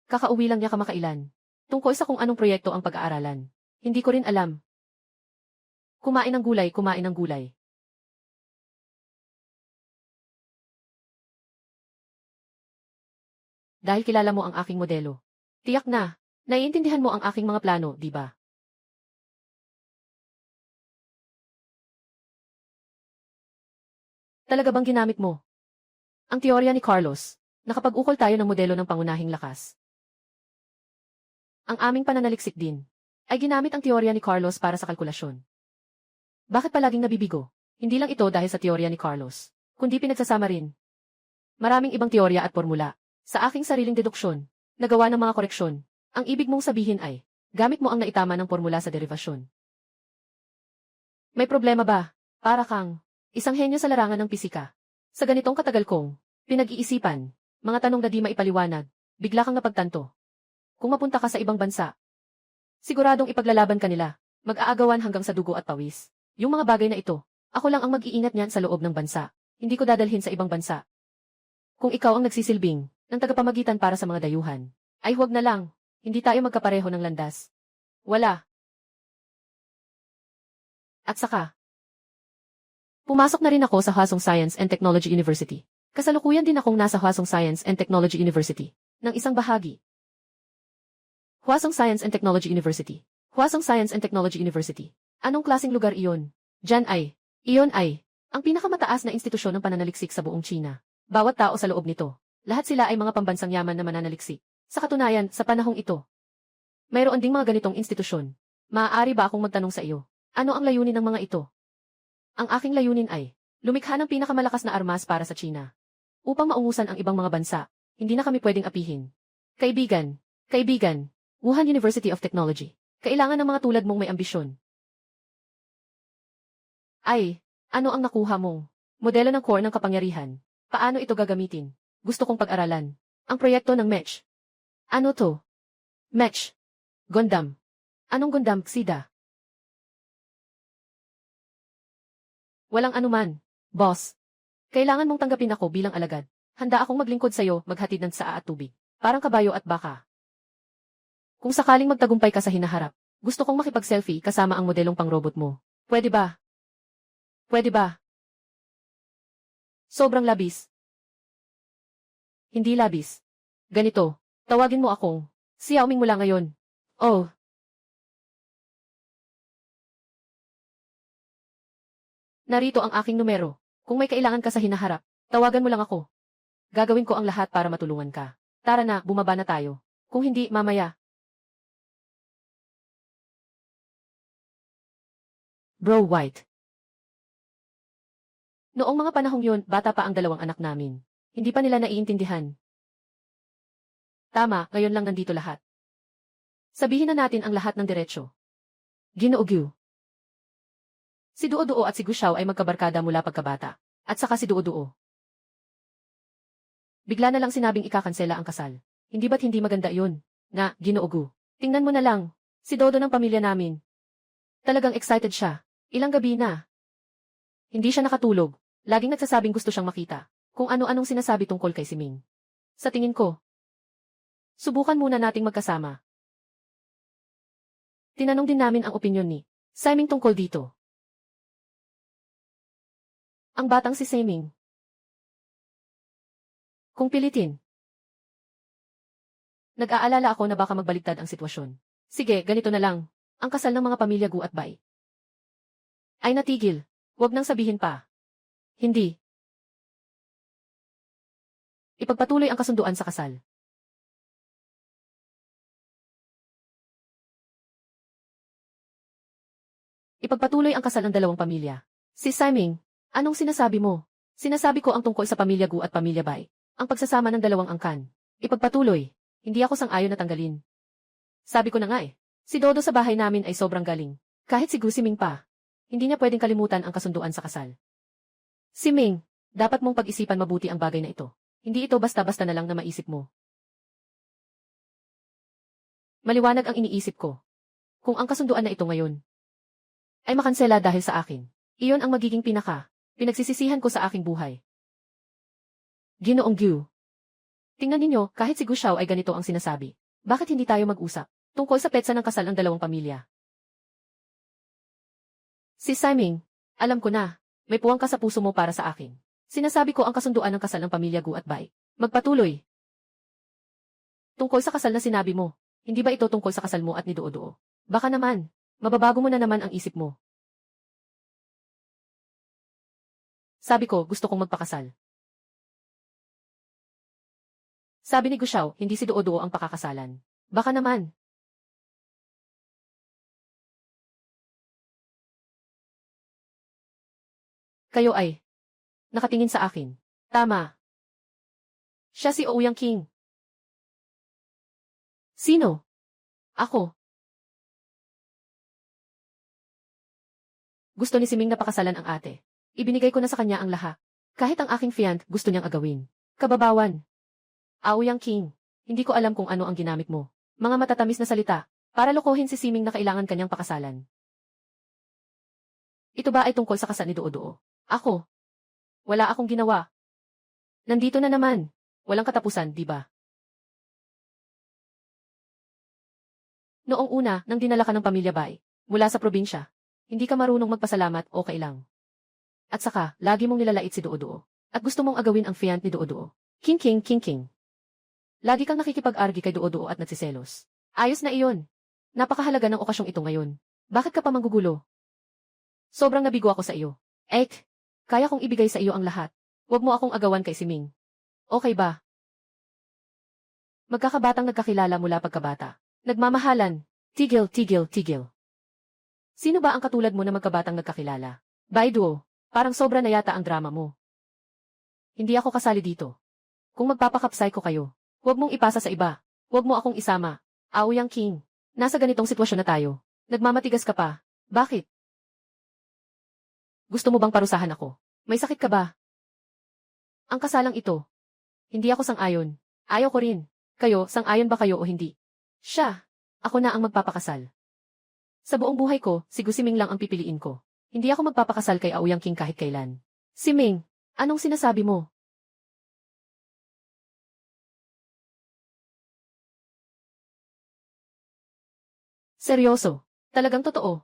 Kakauwi lang niya kamakailan. Tungkol sa kung anong proyekto ang pag-aaralan. Hindi ko rin alam. Kumain ng gulay, kumain ng gulay. Dahil kilala mo ang aking modelo. Tiyak na, naiintindihan mo ang aking mga plano, di ba? Talaga bang ginamit mo ang teorya ni Carlos? Nakapag-ukol tayo ng modelo ng pangunahing lakas. Ang aming pananaliksik din ay ginamit ang teorya ni Carlos para sa kalkulasyon. Bakit palaging nabibigo? Hindi lang ito dahil sa teorya ni Carlos, kundi pinagsasama rin maraming ibang teorya at formula. Sa aking sariling deduksyon, nagawa ng mga koreksyon. Ang ibig mong sabihin ay, gamit mo ang naitama ng formula sa derivasyon. May problema ba? Para kang isang henyo sa larangan ng pisika. Sa ganitong katagal kong pinag-iisipan, mga tanong na di maipaliwanag, bigla kang napagtanto. Kung mapunta ka sa ibang bansa, siguradong ipaglalaban ka nila, mag-aagawan hanggang sa dugo at pawis. Yung mga bagay na ito, ako lang ang mag-iingat niyan sa loob ng bansa. Hindi ko dadalhin sa ibang bansa. Kung ikaw ang nagsisilbing ng tagapamagitan para sa mga dayuhan, ay huwag na lang, hindi tayo magkapareho ng landas. Wala. At saka, pumasok na rin ako sa Hwasong Science and Technology University. Kasalukuyan din akong nasa Hwasong Science and Technology University, ng isang bahagi. Hwasong Science and Technology University. Hwasong Science and Technology University. Anong klaseng lugar iyon? Iyon ay, ang pinakamataas na institusyon ng pananaliksik sa buong China. Bawat tao sa loob nito, lahat sila ay mga pambansang yaman na mananaliksik. Sa katunayan, sa panahong ito, mayroon ding mga ganitong institusyon. Maaari ba akong magtanong sa iyo? Ano ang layunin ng mga ito? Ang aking layunin ay, lumikha ng pinakamalakas na armas para sa China. Upang maungusan ang ibang mga bansa, hindi na kami pwedeng apihin. Kaibigan, Wuhan University of Technology. Kailangan ng mga tulad mong may ambisyon. Ay, ano ang nakuha mong modelo ng core ng kapangyarihan? Paano ito gagamitin? Gusto kong pag-aralan. Ang proyekto ng Mech. Ano to? Mech. Gundam. Anong Gundam, Xida? Walang anuman, boss. Kailangan mong tanggapin ako bilang alagad. Handa akong maglingkod sa'yo, maghatid ng tsaa at tubig. Parang kabayo at baka. Kung sakaling magtagumpay ka sa hinaharap, gusto kong makipag-selfie kasama ang modelong pang-robot mo. Pwede ba? Pwede ba? Sobrang labis. Hindi labis. Ganito, tawagin mo akong Xiaoming mula ngayon. Oh. Narito ang aking numero. Kung may kailangan ka sa hinaharap, tawagan mo lang ako. Gagawin ko ang lahat para matulungan ka. Tara na, bumaba na tayo. Kung hindi, mamaya. Bro White. Noong mga panahong yun, bata pa ang dalawang anak namin. Hindi pa nila naiintindihan. Tama, ngayon lang nandito lahat. Sabihin na natin ang lahat ng diretsyo. Ginoo Gyu. Si Duo-Duo at si Gushao ay magkabarkada mula pagkabata. At saka si Duo-Duo. Bigla na lang sinabing ikakansela ang kasal. Hindi ba't hindi maganda yun? Na, Ginoo Gu. Tingnan mo na lang. Si Dodo ng pamilya namin. Talagang excited siya. Ilang gabi na. Hindi siya nakatulog. Laging nagsasabing gusto siyang makita. Kung ano-anong sinasabi tungkol kay Siming. Sa tingin ko, subukan muna nating magkasama. Tinanong din namin ang opinyon ni Siming tungkol dito. Ang batang si Siming. Kung pilitin. Nag-aalala ako na baka magbaligtad ang sitwasyon. Sige, ganito na lang. Ang kasal ng mga pamilya Gu at Bai ay natigil. Huwag nang sabihin pa. Hindi. Ipagpatuloy ang kasunduan sa kasal. Ipagpatuloy ang kasal ng dalawang pamilya. Si Siming, anong sinasabi mo? Sinasabi ko ang tungkol sa pamilya Gu at pamilya Bai. Ang pagsasama ng dalawang angkan. Ipagpatuloy. Hindi ako sang-ayon na tanggalin. Sabi ko na nga eh. Si Dodo sa bahay namin ay sobrang galing. Kahit si Gu Siming pa. Hindi niya pwedeng kalimutan ang kasunduan sa kasal. Siming, dapat mong pag-isipan mabuti ang bagay na ito. Hindi ito basta-basta na lang na maisip mo. Maliwanag ang iniisip ko. Kung ang kasunduan na ito ngayon ay makansela dahil sa akin, iyon ang magiging pinagsisisihan ko sa aking buhay. Ginoong Gyu. Tingnan ninyo, kahit si Gushao ay ganito ang sinasabi. Bakit hindi tayo mag-usap tungkol sa petsa ng kasal ng dalawang pamilya? Si Siming, alam ko na, may puwang ka sa puso mo para sa akin. Sinasabi ko ang kasunduan ng kasal ng pamilya Gu at Bai. Magpatuloy. Tungkol sa kasal na sinabi mo, hindi ba ito tungkol sa kasal mo at ni Duo-Duo? Baka naman, mababago mo na naman ang isip mo. Sabi ko, gusto kong magpakasal. Sabi ni Gushao, hindi si Duo-Duo ang pakakasalan. Baka naman. Kayo ay nakatingin sa akin. Tama. Siya si Ouyang King. Sino? Ako. Gusto ni Siming na pakasalan ang ate. Ibinigay ko na sa kanya ang lahat. Kahit ang aking fiant gusto niyang agawin. Kababawan. Ouyang King, hindi ko alam kung ano ang ginamit mo. Mga matatamis na salita, para lokohin si Siming na kailangan kanyang pakasalan. Ito ba ay tungkol sa kasal ni Duo-Duo? Ako. Wala akong ginawa. Nandito na naman. Walang katapusan, di ba? Noong una, nang dinala ka ng pamilya Bai, mula sa probinsya, hindi ka marunong magpasalamat o kailang. At saka, lagi mong nilalait si Duo-Duo. At gusto mong agawin ang fiant ni Duo-Duo. King. Lagi kang nakikipag-argi kay Duo-Duo at nagsiselos. Ayos na iyon. Napakahalaga ng okasyong ito ngayon. Bakit ka pa manggugulo? Sobrang nabigo ako sa iyo. Kaya kong ibigay sa iyo ang lahat. Huwag mo akong agawan kay Siming. Okay ba? Magkakabatang nagkakilala mula pagkabata. Nagmamahalan. Tigil. Sino ba ang katulad mo na magkabatang nagkakilala? Bai Duo. Parang sobra na yata ang drama mo. Hindi ako kasali dito. Kung magpapakapsay ko kayo, huwag mong ipasa sa iba. Huwag mo akong isama. Aoyang King. Nasa ganitong sitwasyon na tayo. Nagmamatigas ka pa. Bakit? Gusto mo bang parusahan ako? May sakit ka ba? Ang kasalang ito. Hindi ako sang-ayon. Ayaw ko rin. Kayo, sang-ayon ba kayo o hindi? Siya. Ako na ang magpapakasal. Sa buong buhay ko, si Gu Siming lang ang pipiliin ko. Hindi ako magpapakasal kay Aoyang King kahit kailan. Siming, anong sinasabi mo? Seryoso? Talagang totoo?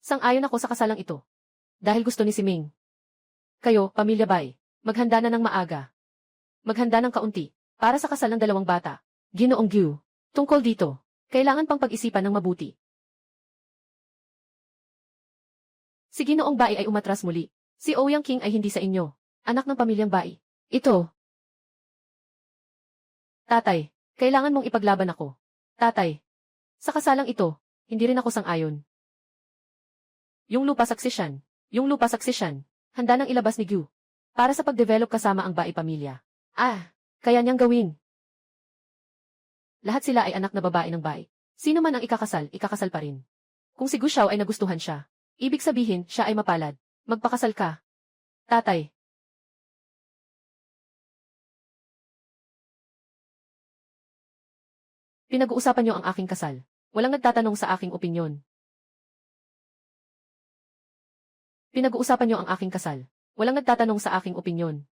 Sang-ayon ako sa kasalang ito. Dahil gusto ni Siming. Kayo, pamilya Bai, maghanda na ng maaga. Maghanda ng kaunti, para sa kasal ng dalawang bata. Ginoong Gyu. Tungkol dito, kailangan pang pag-isipan ng mabuti. Si Ginoong Bai ay umatras muli. Si Ouyang King ay hindi sa inyo. Anak ng pamilyang Bai. Ito. Tatay, kailangan mong ipaglaban ako. Tatay. Sa kasalang ito, hindi rin ako sang-ayon. Yung lupa saksisyan. Yung lupa saksisyan. Handa nang ilabas ni Gyu. Para sa pag-develop kasama ang Bai pamilya. Kaya niyang gawin. Lahat sila ay anak na babae ng Bai. Sino man ang ikakasal pa rin. Kung si Gu Xiao ay nagustuhan siya, ibig sabihin siya ay mapalad. Magpakasal ka. Tatay. Pinag-uusapan niyo ang aking kasal. Walang nagtatanong sa aking opinyon. Pinag-uusapan niyo ang aking kasal. Walang nagtatanong sa aking opinyon.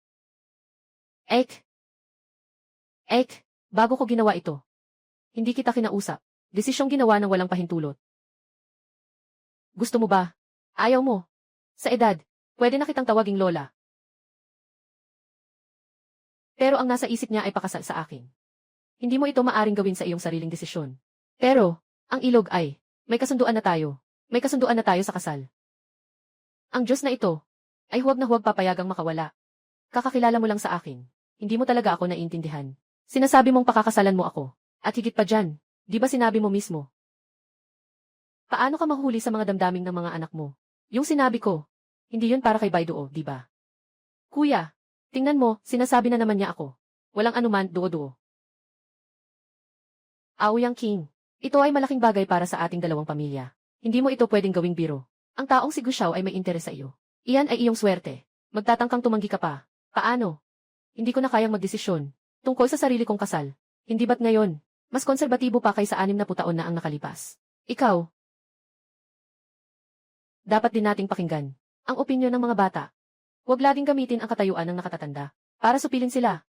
Bago ko ginawa ito. Hindi kita kinausap. Desisyong ginawa ng walang pahintulot. Gusto mo ba? Ayaw mo. Sa edad, pwede na kitang tawaging lola. Pero ang nasa isip niya ay pakasal sa akin. Hindi mo ito maaring gawin sa iyong sariling desisyon. Pero, ang ilog ay, may kasunduan na tayo. May kasunduan na tayo sa kasal. Ang Diyos na ito, ay huwag na huwag papayagang makawala. Kakakilala mo lang sa akin. Hindi mo talaga ako naiintindihan. Sinasabi mong pakakasalan mo ako. At higit pa dyan, di ba sinabi mo mismo? Paano ka mahuhuli sa mga damdaming ng mga anak mo? Yung sinabi ko, hindi yun para kay Baiduo, di ba? Kuya, tingnan mo, sinasabi na naman niya ako. Walang anuman, duo-duo. Aoyang King, ito ay malaking bagay para sa ating dalawang pamilya. Hindi mo ito pwedeng gawing biro. Ang taong si Gu Xiao ay may interes sa iyo. Iyan ay iyong swerte. Magtatangkang tumanggi ka pa. Paano? Hindi ko na kayang magdesisyon. Tungkol sa sarili kong kasal. Hindi ba't ngayon? Mas konserbatibo pa kaysa 60 taon na ang nakalipas. Ikaw. Dapat din nating pakinggan ang opinyon ng mga bata. Huwag laging gamitin ang katayuan ng nakatatanda para supilin sila.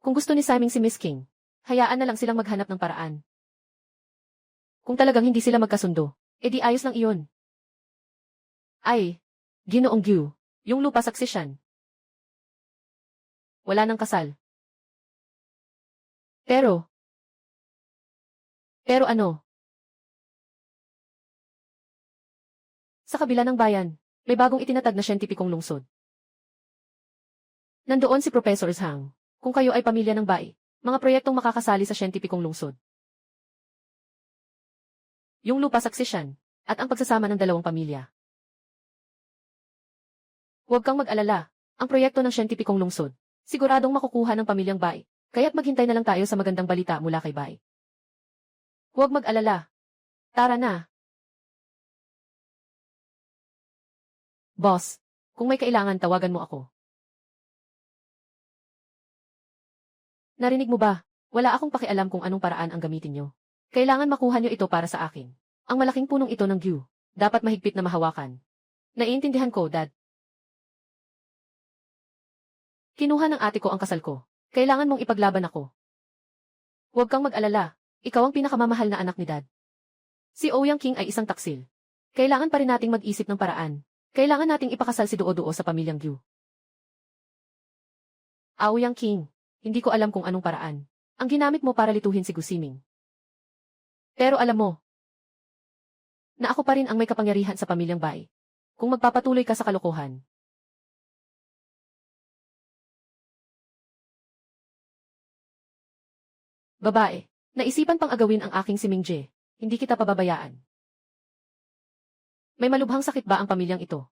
Kung gusto ni Siming si Miss King, hayaan na lang silang maghanap ng paraan. Kung talagang hindi sila magkasundo, edi ayos lang iyon. Ginoong Gyu, yung lupa saksisyan. Wala nang kasal. Pero ano? Sa kabila ng bayan, may bagong itinatag na siyentipikong lungsod. Nandoon si Professor Zhang. Kung kayo ay pamilya ng Bai, mga proyektong makakasali sa siyentipikong lungsod. Yung lupa saksisyan, at ang pagsasama ng dalawang pamilya. Huwag kang mag-alala, ang proyekto ng siyentipikong lungsod, siguradong makukuha ng pamilyang Bai, kaya't maghintay na lang tayo sa magandang balita mula kay Bai. Huwag mag-alala. Tara na. Boss, kung may kailangan tawagan mo ako. Narinig mo ba? Wala akong pakialam kung anong paraan ang gamitin nyo. Kailangan makuha nyo ito para sa akin. Ang malaking punong ito ng Gyu, dapat mahigpit na mahawakan. Naiintindihan ko, Dad. Kinuha ng ate ko ang kasal ko. Kailangan mong ipaglaban ako. Huwag kang mag-alala. Ikaw ang pinakamamahal na anak ni Dad. Si Ouyang King ay isang taksil. Kailangan pa rin nating mag-isip ng paraan. Kailangan nating ipakasal si Duo-Duo sa pamilyang Gyu. Aoyang King, hindi ko alam kung anong paraan ang ginamit mo para lituhin si Gu Siming. Pero alam mo, na ako pa rin ang may kapangyarihan sa pamilyang Bai. Kung magpapatuloy ka sa kalokohan. Babae, naisipan pang agawin ang aking si Mingje. Hindi kita pababayaan. May malubhang sakit ba ang pamilyang ito?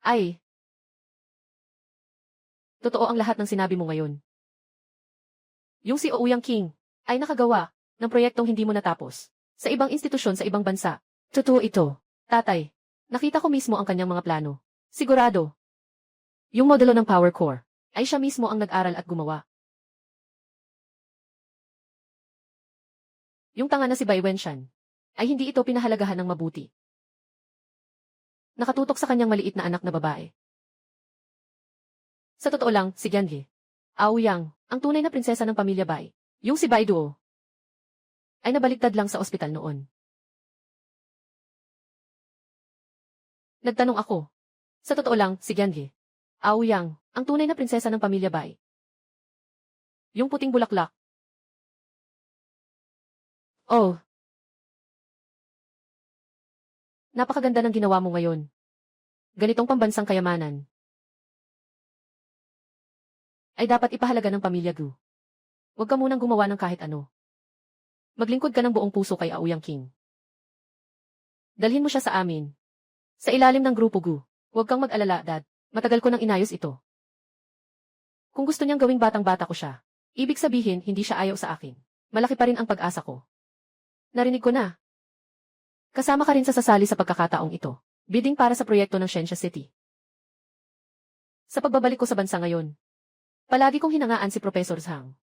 Ay, totoo ang lahat ng sinabi mo ngayon. Yung si Ouyang King ay nakagawa ng proyektong hindi mo natapos sa ibang institusyon sa ibang bansa. Totoo ito. Tatay, nakita ko mismo ang kanyang mga plano. Sigurado, yung modelo ng Power Core ay siya mismo ang nag-aral at gumawa. Yung tanga na si Bai Wenshan ay hindi ito pinahalagahan ng mabuti. Nakatutok sa kanyang maliit na anak na babae. Sa totoo lang, si Gianli Aoyang, ang tunay na prinsesa ng pamilya Bai, yung si Bai Duo, ay nabaliktad lang sa ospital noon. Nagtanong ako. Sa totoo lang, si Gianli Aoyang, ang tunay na prinsesa ng pamilya Bai. Yung puting bulaklak. Oh, napakaganda ng ginawa mo ngayon. Ganitong pambansang kayamanan ay dapat ipahalaga ng pamilya Gu. Huwag ka munang gumawa ng kahit ano. Maglingkod ka ng buong puso kay Aoyang King. Dalhin mo siya sa amin. Sa ilalim ng grupo Gu. Huwag kang mag-alala, Dad. Matagal ko nang inayos ito. Kung gusto niyang gawing batang-bata ko siya, ibig sabihin hindi siya ayaw sa akin. Malaki pa rin ang pag-asa ko. Narinig ko na. Kasama ka rin sa sasali sa pagkakataong ito. Bidding para sa proyekto ng Shenxia City. Sa pagbabalik ko sa bansa ngayon, palagi kong hinangaan si Professor Zhang.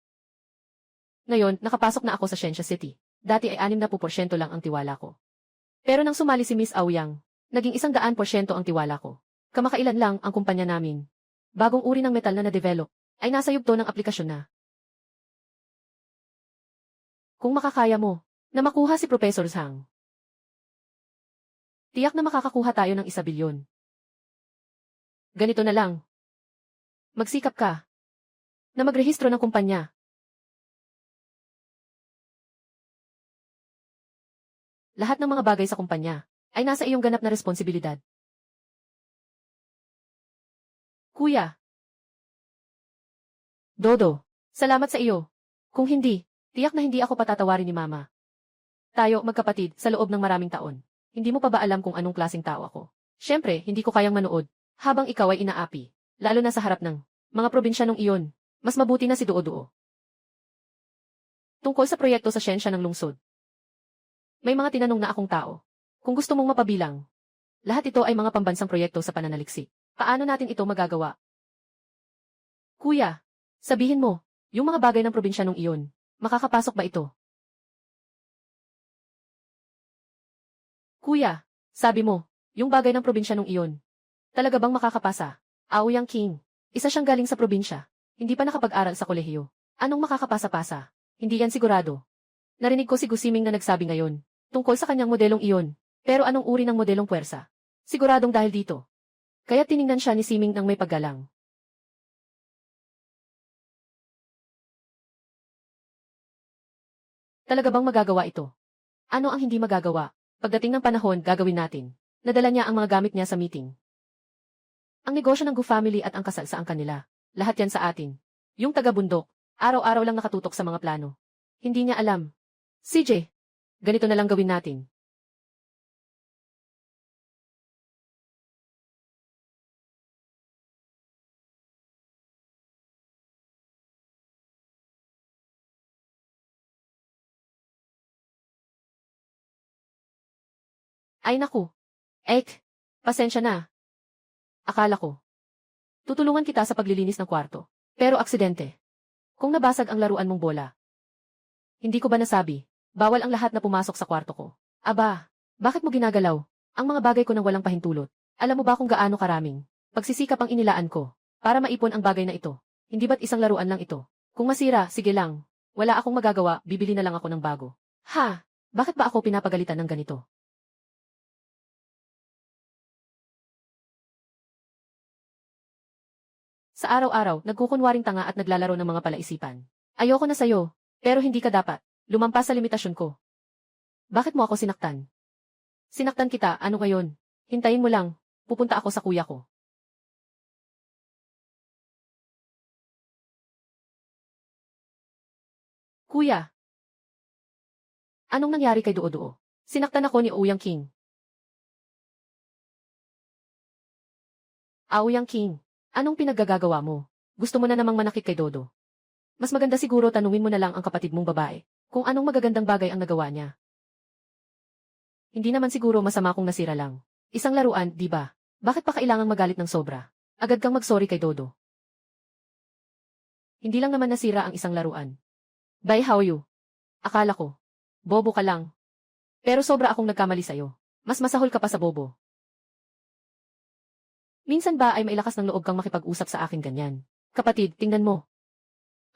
Ngayon, nakapasok na ako sa Shenxia City. Dati ay 60% lang ang tiwala ko. Pero nang sumali si Miss Aoyang, naging 100% ang tiwala ko. Kamakailan lang ang kumpanya namin. Bagong uri ng metal na na-develop, ay nasa yugto ng aplikasyon na. Kung makakaya mo, na makuha si Professor Zhang, tiyak na makakakuha tayo ng 1 bilyon. Ganito na lang. Magsikap ka na magrehistro ng kumpanya. Lahat ng mga bagay sa kumpanya ay nasa iyong ganap na responsibilidad. Kuya. Dodo, salamat sa iyo. Kung hindi, tiyak na hindi ako patatawarin ni Mama. Tayo, magkapatid, sa loob ng maraming taon. Hindi mo pa ba alam kung anong klaseng tao ako? Siyempre, hindi ko kayang manood habang ikaw ay inaapi, lalo na sa harap ng mga probinsyanong iyon. Mas mabuti na si Duo-Duo. Tungkol sa proyekto sa siyensya ng lungsod. May mga tinanong na akong tao. Kung gusto mong mapabilang, lahat ito ay mga pambansang proyekto sa pananaliksik. Paano natin ito magagawa? Kuya, sabihin mo, yung mga bagay ng probinsyanong iyon, makakapasok ba ito? Kuya, sabi mo, yung bagay ng probinsyanong iyon, talaga bang makakapasa? Aoyang King, isa siyang galing sa probinsya. Hindi pa nakapag-aral sa kolehiyo. Anong makakapasa-pasa? Hindi yan sigurado. Narinig ko si Gusiming na nagsabi ngayon, tungkol sa kanyang modelong iyon. Pero anong uri ng modelong puwersa? Siguradong dahil dito. Kaya tiningnan siya ni Siming ng may paggalang. Talaga bang magagawa ito? Ano ang hindi magagawa? Pagdating ng panahon, gagawin natin. Nadala niya ang mga gamit niya sa meeting. Ang negosyo ng Gu family at ang kasal sa ang kanila. Lahat yan sa atin. Yung taga-bundok, araw-araw lang nakatutok sa mga plano. Hindi niya alam. CJ, ganito na lang gawin natin. Ay naku. Ek, pasensya na. Akala ko. Tutulungan kita sa paglilinis ng kwarto. Pero aksidente. Kung nabasag ang laruan mong bola. Hindi ko ba nasabi, bawal ang lahat na pumasok sa kwarto ko. Aba, bakit mo ginagalaw ang mga bagay ko nang walang pahintulot? Alam mo ba kung gaano karaming pagsisikap ang inilaan ko para maipon ang bagay na ito? Hindi ba't isang laruan lang ito? Kung masira, sige lang. Wala akong magagawa, bibili na lang ako ng bago. Ha? Bakit ba ako pinapagalitan ng ganito? Sa araw-araw, nagkukunwaring tanga at naglalaro ng mga palaisipan. Ayoko na sayo, pero hindi ka dapat lumampas sa limitasyon ko. Bakit mo ako sinaktan? Sinaktan kita, ano ngayon? Hintayin mo lang, pupunta ako sa kuya ko. Kuya, anong nangyari kay Duo-Duo? Sinaktan ako ni Ouyang King. Ouyang King, anong pinaggagawa mo? Gusto mo na namang manakit kay Dodo? Mas maganda siguro tanungin mo na lang ang kapatid mong babae kung anong magagandang bagay ang nagawa niya. Hindi naman siguro masama kung nasira lang. Isang laruan, di ba? Bakit pa kailangang magalit ng sobra? Agad kang mag-sorry kay Dodo. Hindi lang naman nasira ang isang laruan. Bye, how you? Akala ko. Bobo ka lang. Pero sobra akong nagkamali sa'yo. Mas masahol ka pa sa bobo. Minsan ba ay mailakas ng loob kang makipag-usap sa akin ganyan? Kapatid, tingnan mo.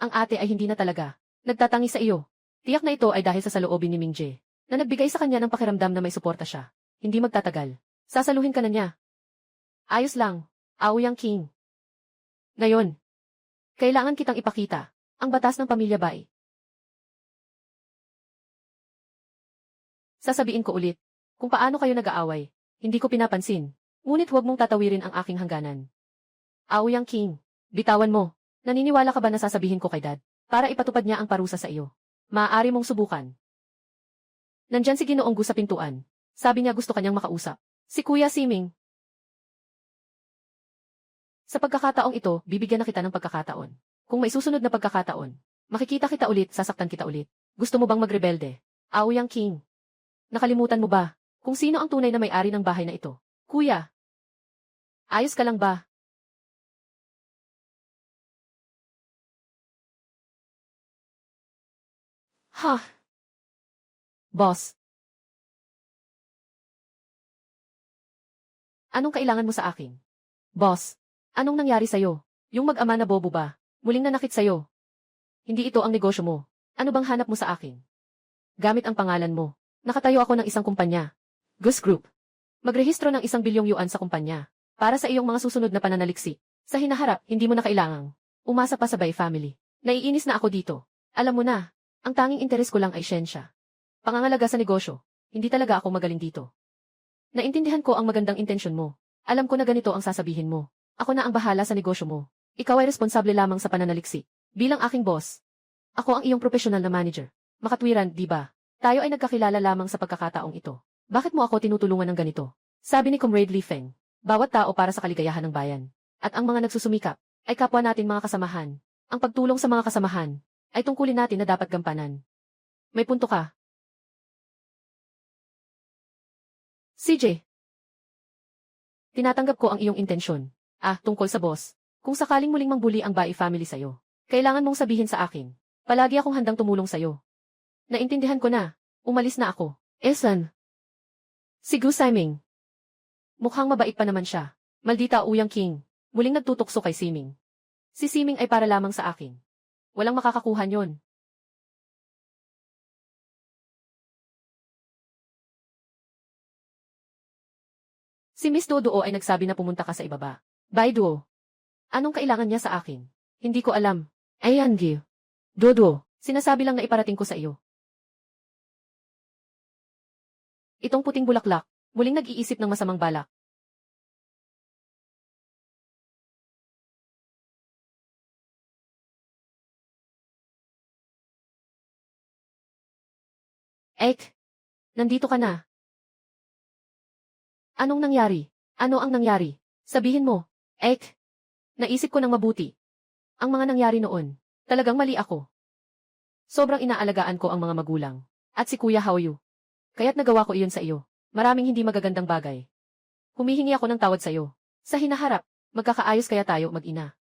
Ang ate ay hindi na talaga nagtatangi sa iyo. Tiyak na ito ay dahil sa saloobin ni Mingje, na nagbigay sa kanya ng pakiramdam na may suporta siya. Hindi magtatagal. Sasaluhin ka na niya. Ayos lang, Ouyang King. Ngayon, kailangan kitang ipakita ang batas ng pamilya Bai. Sasabihin ko ulit, kung paano kayo nag-aaway, hindi ko pinapansin. Ngunit huwag mong tatawirin ang aking hangganan. Ouyang King, bitawan mo. Naniniwala ka ba na sasabihin ko kay Dad, para ipatupad niya ang parusa sa iyo? Maaari mong subukan. Nandyan si Ginoong Gu sa pintuan. Sabi niya gusto kanyang makausap. Si Kuya Siming. Sa pagkakataong ito, bibigyan na kita ng pagkakataon. Kung may susunod na pagkakataon, makikita kita ulit, sasaktan kita ulit. Gusto mo bang magrebelde? Ouyang King. Nakalimutan mo ba kung sino ang tunay na may-ari ng bahay na ito? Kuya. Ayos ka lang ba? Ha? Boss. Anong kailangan mo sa akin? Boss. Anong nangyari sa'yo? Yung mag-ama na bobo ba? Muling nanakit sa'yo. Hindi ito ang negosyo mo. Ano bang hanap mo sa akin? Gamit ang pangalan mo. Nakatayo ako ng isang kumpanya. Gus Group. Magrehistro ng 1 bilyong yuan sa kumpanya. Para sa iyong mga susunod na pananaliksik. Sa hinaharap, hindi mo na kailangang umasa pa sa Bai family. Naiinis na ako dito. Alam mo na, ang tanging interes ko lang ay siyensya. Pangangalaga sa negosyo. Hindi talaga ako magaling dito. Naintindihan ko ang magandang intensyon mo. Alam ko na ganito ang sasabihin mo. Ako na ang bahala sa negosyo mo. Ikaw ay responsable lamang sa pananaliksik. Bilang aking boss. Ako ang iyong profesional na manager. Makatwiran, di ba? Tayo ay nagkakilala lamang sa pagkakataong ito. Bakit mo ako tinutulungan ng ganito? Sabi ni Comrade Li Feng. Bawat tao para sa kaligayahan ng bayan. At ang mga nagsusumikap ay kapwa natin mga kasamahan. Ang pagtulong sa mga kasamahan ay tungkulin natin na dapat gampanan. May punto ka. CJ. Tinatanggap ko ang iyong intensyon. Tungkol sa boss. Kung sakaling muling mangbuli ang Bai family sa'yo, kailangan mong sabihin sa akin. Palagi akong handang tumulong sa'yo. Naintindihan ko na. Umalis na ako. Esan. Si Gu Siming. Mukhang mabait pa naman siya. Maldita Ouyang King. Muling nagtutukso kay Siming. Si Siming ay para lamang sa akin. Walang makakakuha yon. Si Miss Dodo ay nagsabi na pumunta ka sa ibaba. Bai Duo. Anong kailangan niya sa akin? Hindi ko alam. Ayan, Gil. Dodo, sinasabi lang na iparating ko sa iyo. Itong puting bulaklak, muling nag-iisip ng masamang balak. Ek, nandito ka na. Anong nangyari? Ano ang nangyari? Sabihin mo. Ek, naisip ko ng mabuti. Ang mga nangyari noon, talagang mali ako. Sobrang inaalagaan ko ang mga magulang. At si Kuya Haoyu. Kaya't nagawa ko iyon sa iyo. Maraming hindi magagandang bagay. Humihingi ako ng tawad sa iyo. Sa hinaharap, magkakaayos kaya tayo mag-ina.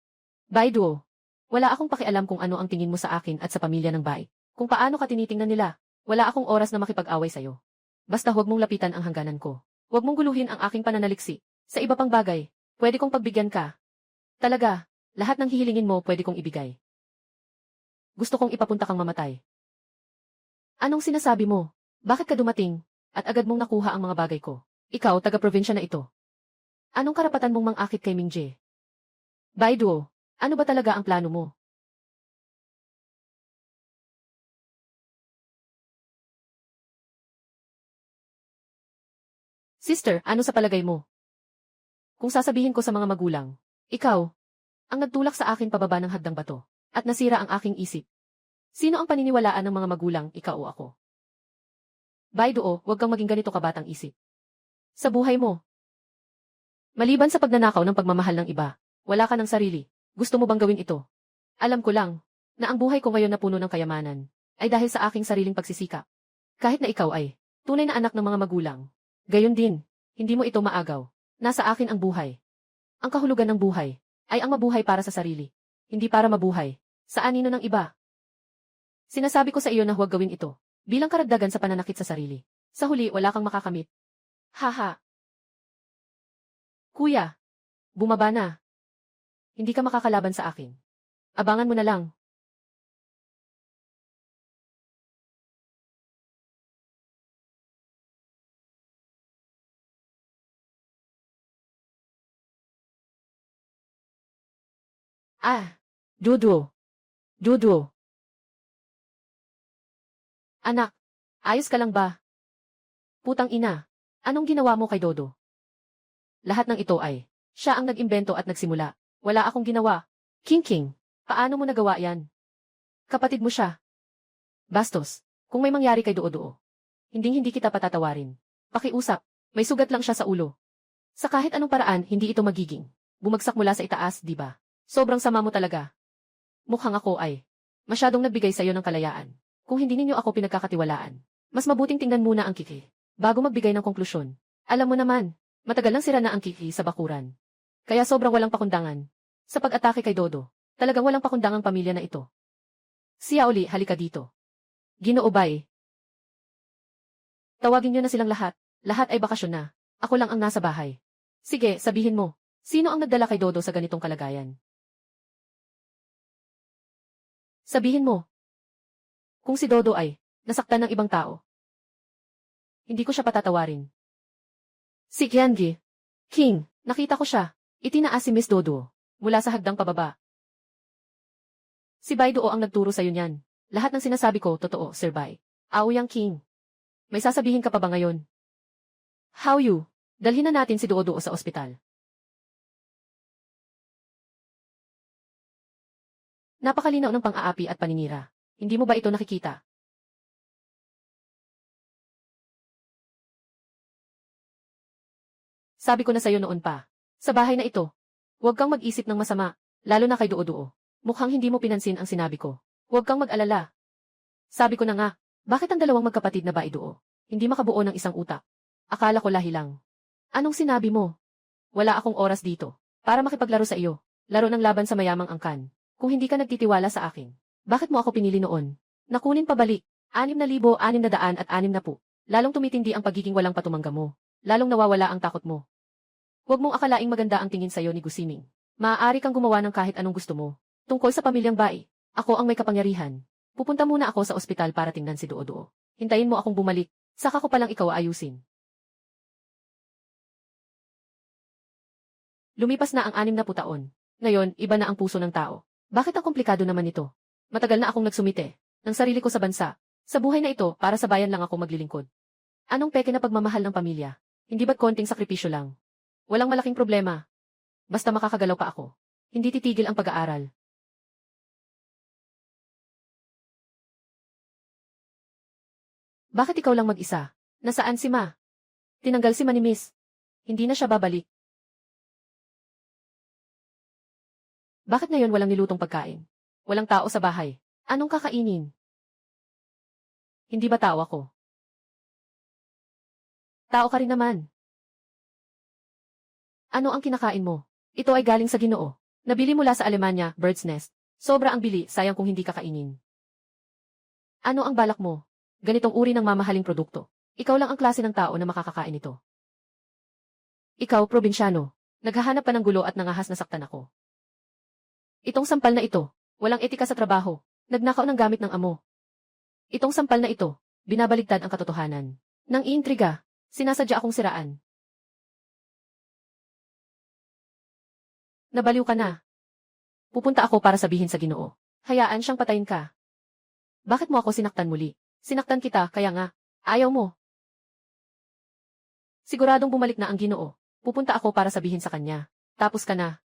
Bai Duo. Wala akong pakialam kung ano ang tingin mo sa akin at sa pamilya ng Bai. Kung paano ka tinitingnan nila. Wala akong oras na makipag-away sa iyo. Basta huwag mong lapitan ang hangganan ko. Huwag mong guluhin ang aking pananaliksi. Sa iba pang bagay, pwede kong pagbigyan ka. Talaga, lahat ng hihilingin mo pwede kong ibigay. Gusto kong ipapunta kang mamatay. Anong sinasabi mo? Bakit ka dumating, at agad mong nakuha ang mga bagay ko? Ikaw, taga-probinsya na ito. Anong karapatan mong mang-akit kay Mingje? Bai Duo, ano ba talaga ang plano mo? Sister, ano sa palagay mo? Kung sasabihin ko sa mga magulang, ikaw, ang nagtulak sa akin pababa ng hagdang bato, at nasira ang aking isip. Sino ang paniniwalaan ng mga magulang, ikaw o ako? Baidoo, huwag kang maging ganito kabatang isip. Sa buhay mo. Maliban sa pagnanakaw ng pagmamahal ng iba, wala ka ng sarili. Gusto mo bang gawin ito? Alam ko lang, na ang buhay ko ngayon na puno ng kayamanan, ay dahil sa aking sariling pagsisikap. Kahit na ikaw ay tunay na anak ng mga magulang. Gayon din, hindi mo ito maagaw. Nasa akin ang buhay. Ang kahulugan ng buhay ay ang mabuhay para sa sarili, hindi para mabuhay sa anino ng iba. Sinasabi ko sa iyo na huwag gawin ito, bilang karagdagan sa pananakit sa sarili. Sa huli, wala kang makakamit. Haha. Kuya, bumaba na. Hindi ka makakalaban sa akin. Abangan mo na lang. Ah, Dudu. Dudu. Anak, ayos ka lang ba? Putang ina, anong ginawa mo kay Dodo? Lahat ng ito ay, siya ang nag-imbento at nagsimula. Wala akong ginawa. King, paano mo nagawa yan? Kapatid mo siya. Bastos, kung may mangyari kay Doo-Doo, hindi kita patatawarin. Pakiusap, may sugat lang siya sa ulo. Sa kahit anong paraan, hindi ito magiging bumagsak mula sa itaas, di ba? Sobrang sama mo talaga. Mukhang ako ay masyadong nagbigay sa iyo ng kalayaan. Kung hindi ninyo ako pinagkakatiwalaan, mas mabuting tingnan muna ang Kiki bago magbigay ng konklusyon. Alam mo naman, matagal nang sira na ang Kiki sa bakuran. Kaya sobrang walang pakundangan. Sa pag-atake kay Dodo, talagang walang pakundangang pamilya na ito. Xiaoli, halika dito. Ginoo Bai. Tawagin niyo na silang lahat. Lahat ay bakasyon na. Ako lang ang nasa bahay. Sige, sabihin mo, sino ang nagdala kay Dodo sa ganitong kalagayan? Sabihin mo. Kung si Dodo ay nasaktan ng ibang tao, hindi ko siya patatawarin. Si Qiangi. King, nakita ko siya. Itinaas si Miss Dodo mula sa hagdang pababa. Si Baidoo ang nagturo sa'yo niyan. Lahat ng sinasabi ko, totoo, Sir Bai. Aoyang King. May sasabihin ka pa ba ngayon? How you? Dalhin na natin si Dodo sa ospital. Napakalinaw ng pang-aapi at paninira. Hindi mo ba ito nakikita? Sabi ko na sa'yo noon pa. Sa bahay na ito, huwag kang mag-isip ng masama, lalo na kay Doo-Doo. Mukhang hindi mo pinansin ang sinabi ko. Huwag kang mag-alala. Sabi ko na nga, bakit ang dalawang magkapatid na Baidoo hindi makabuo ng isang utak? Akala ko lahi lang. Anong sinabi mo? Wala akong oras dito para makipaglaro sa iyo. Laro ng laban sa mayamang angkan. Kung hindi ka nagtitiwala sa akin, bakit mo ako pinili noon? Nakunin pabalik, 6,660. Lalong tumitindi ang pagiging walang patumangga mo. Lalong nawawala ang takot mo. Huwag mong akalaing maganda ang tingin sa'yo ni Gusiming. Maaari kang gumawa ng kahit anong gusto mo. Tungkol sa pamilyang Bai, ako ang may kapangyarihan. Pupunta muna ako sa ospital para tingnan si Doo-Doo. Hintayin mo akong bumalik, saka ko palang ikaw aayusin. Lumipas na ang 60 taon. Ngayon, iba na ang puso ng tao. Bakit ang komplikado naman ito? Matagal na akong nagsumite ng sarili ko sa bansa. Sa buhay na ito, para sa bayan lang ako maglilingkod. Anong peke na pagmamahal ng pamilya? Hindi ba't konting sakripisyo lang? Walang malaking problema. Basta makakagalaw pa ako. Hindi titigil ang pag-aaral. Bakit ikaw lang mag-isa? Nasaan si Ma? Tinanggal si Ma ni Miss. Hindi na siya babalik. Bakit ngayon walang nilutong pagkain? Walang tao sa bahay. Anong kakainin? Hindi ba tao ako? Tao ka rin naman. Ano ang kinakain mo? Ito ay galing sa Ginoo. Nabili mula sa Alemanya, Bird's Nest. Sobra ang bili, sayang kung hindi kakainin. Ano ang balak mo? Ganitong uri ng mamahaling produkto. Ikaw lang ang klase ng tao na makakakain ito. Ikaw, probinsyano. Naghahanap pa ng gulo at nangahas na saktan ako. Itong sampal na ito, walang etika sa trabaho. Nagnakaw ng gamit ng amo. Itong sampal na ito, binabaligtad ang katotohanan. Nang iintriga, sinasadya akong siraan. Nabaliw ka na. Pupunta ako para sabihin sa Ginoo. Hayaan siyang patayin ka. Bakit mo ako sinaktan muli? Sinaktan kita, kaya nga, ayaw mo. Siguradong bumalik na ang Ginoo. Pupunta ako para sabihin sa kanya. Tapos ka na.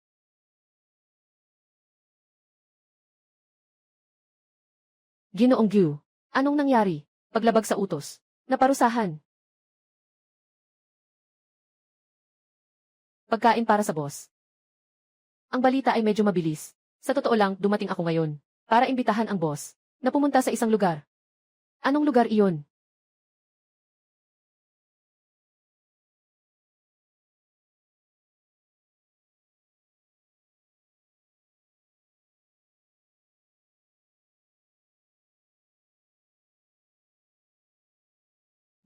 Ginoong Gyu, anong nangyari? Paglabag sa utos. Naparusahan. Pagkain para sa boss. Ang balita ay medyo mabilis. Sa totoo lang, dumating ako ngayon para imbitahan ang boss na pumunta sa isang lugar. Anong lugar iyon?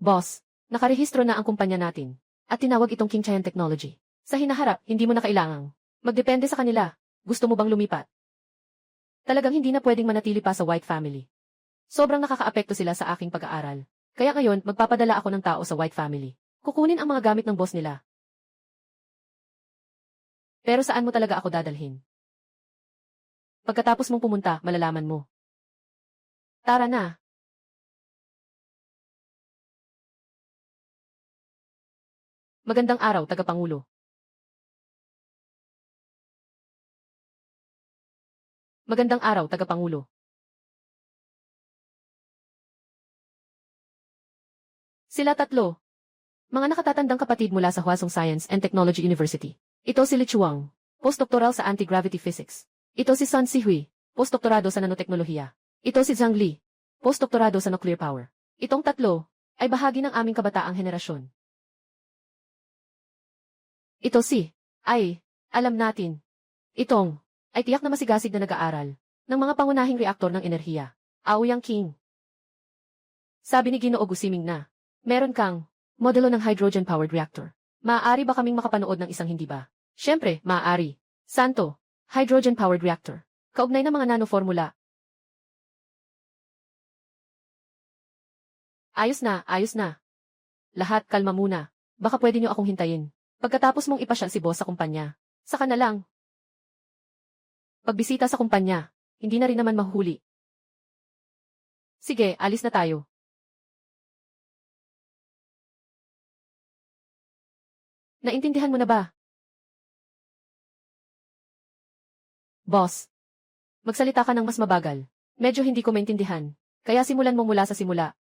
Boss, nakarehistro na ang kumpanya natin at tinawag itong King Chayan Technology. Sa hinaharap, hindi mo na kailangang magdepende sa kanila. Gusto mo bang lumipat? Talagang hindi na pwedeng manatili pa sa White Family. Sobrang nakakaapekto sila sa aking pag-aaral. Kaya ngayon, magpapadala ako ng tao sa White Family. Kukunin ang mga gamit ng boss nila. Pero saan mo talaga ako dadalhin? Pagkatapos mong pumunta, malalaman mo. Tara na. Magandang araw, Tagapangulo. Magandang araw, Tagapangulo. Sila tatlo. Mga nakatatandang kapatid mula sa Hwasong Science and Technology University. Ito si Li Chuang, postdoctoral sa anti-gravity physics. Ito si Sun Sihui, postdoktorado sa nanoteknolohiya. Ito si Zhang Li, postdoktorado sa nuclear power. Itong tatlo ay bahagi ng aming kabataang henerasyon. Ito si, alam natin. Itong, ay tiyak na masigasig na nag-aaral ng mga pangunahing reaktor ng enerhiya. Aoyang King. Sabi ni Ginoo Gusiming na, meron kang modelo ng hydrogen-powered reactor. Maaari ba kaming makapanood ng isang hindi ba? Siyempre, maaari. Santo, hydrogen-powered reactor. Kaugnay ng mga nanoformula. Ayos na, ayos na. Lahat, kalma muna. Baka pwede niyo akong hintayin. Pagkatapos mong ipasya si boss sa kumpanya, saka na lang. Pagbisita sa kumpanya, hindi na rin naman mahuhuli. Sige, alis na tayo. Naintindihan mo na ba? Boss, magsalita ka ng mas mabagal. Medyo hindi ko maintindihan. Kaya simulan mo mula sa simula.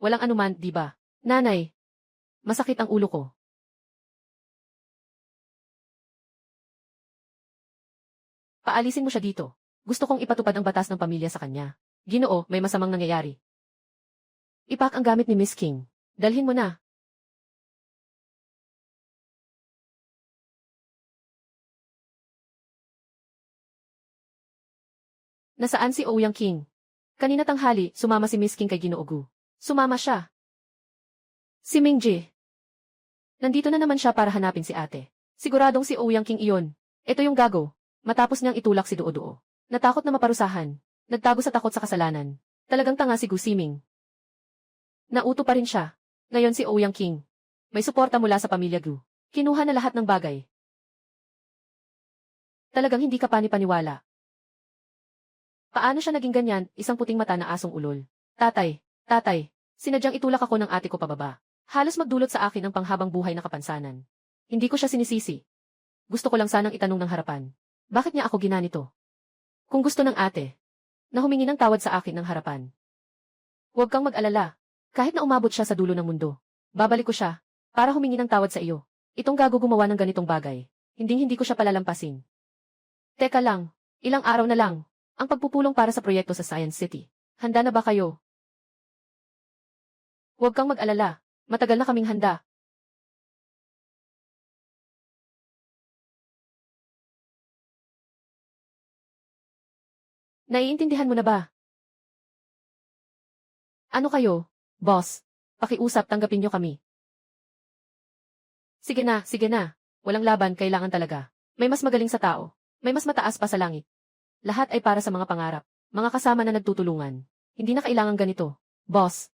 Walang anuman, di ba? Nanay, masakit ang ulo ko. Paalisin mo siya dito. Gusto kong ipatupad ang batas ng pamilya sa kanya. Ginoo, may masamang nangyayari. Ipak ang gamit ni Miss King. Dalhin mo na. Nasaan si Ouyang King? Kanina tanghali, sumama si Miss King kay Ginoo Gu. Sumama siya. Si Mingji. Nandito na naman siya para hanapin si ate. Siguradong si Ouyang King iyon. Ito yung gago. Matapos niyang itulak si Duo-Duo. Natakot na maparusahan. Nagtago sa takot sa kasalanan. Talagang tanga si Gu Siming. Nauto pa rin siya. Ngayon si Ouyang King. May suporta mula sa pamilya Gu. Kinuha na lahat ng bagay. Talagang hindi ka pani-paniwala. Paano siya naging ganyan, isang puting mata na asong ulol? Tatay, sinadyang itulak ako ng ate ko pababa. Halos magdulot sa akin ang panghabang buhay na kapansanan. Hindi ko siya sinisisi. Gusto ko lang sanang itanong ng harapan. Bakit niya ako ginanito? Kung gusto ng ate, na humingi ng tawad sa akin ng harapan. Huwag kang mag-alala. Kahit na umabot siya sa dulo ng mundo, babalik ko siya, para humingi ng tawad sa iyo. Itong gago gumawa ng ganitong bagay. Hindi ko siya palalampasin. Teka lang, ilang araw na lang. Ang pagpupulong para sa proyekto sa Science City. Handa na ba kayo? Huwag kang mag-alala. Matagal na kaming handa. Naiintindihan mo na ba? Ano kayo, boss? Pakiusap, tanggapin niyo kami. Sige na. Walang laban, kailangan talaga. May mas magaling sa tao. May mas mataas pa sa langit. Lahat ay para sa mga pangarap. Mga kasama na nagtutulungan. Hindi na kailangan ganito. Boss.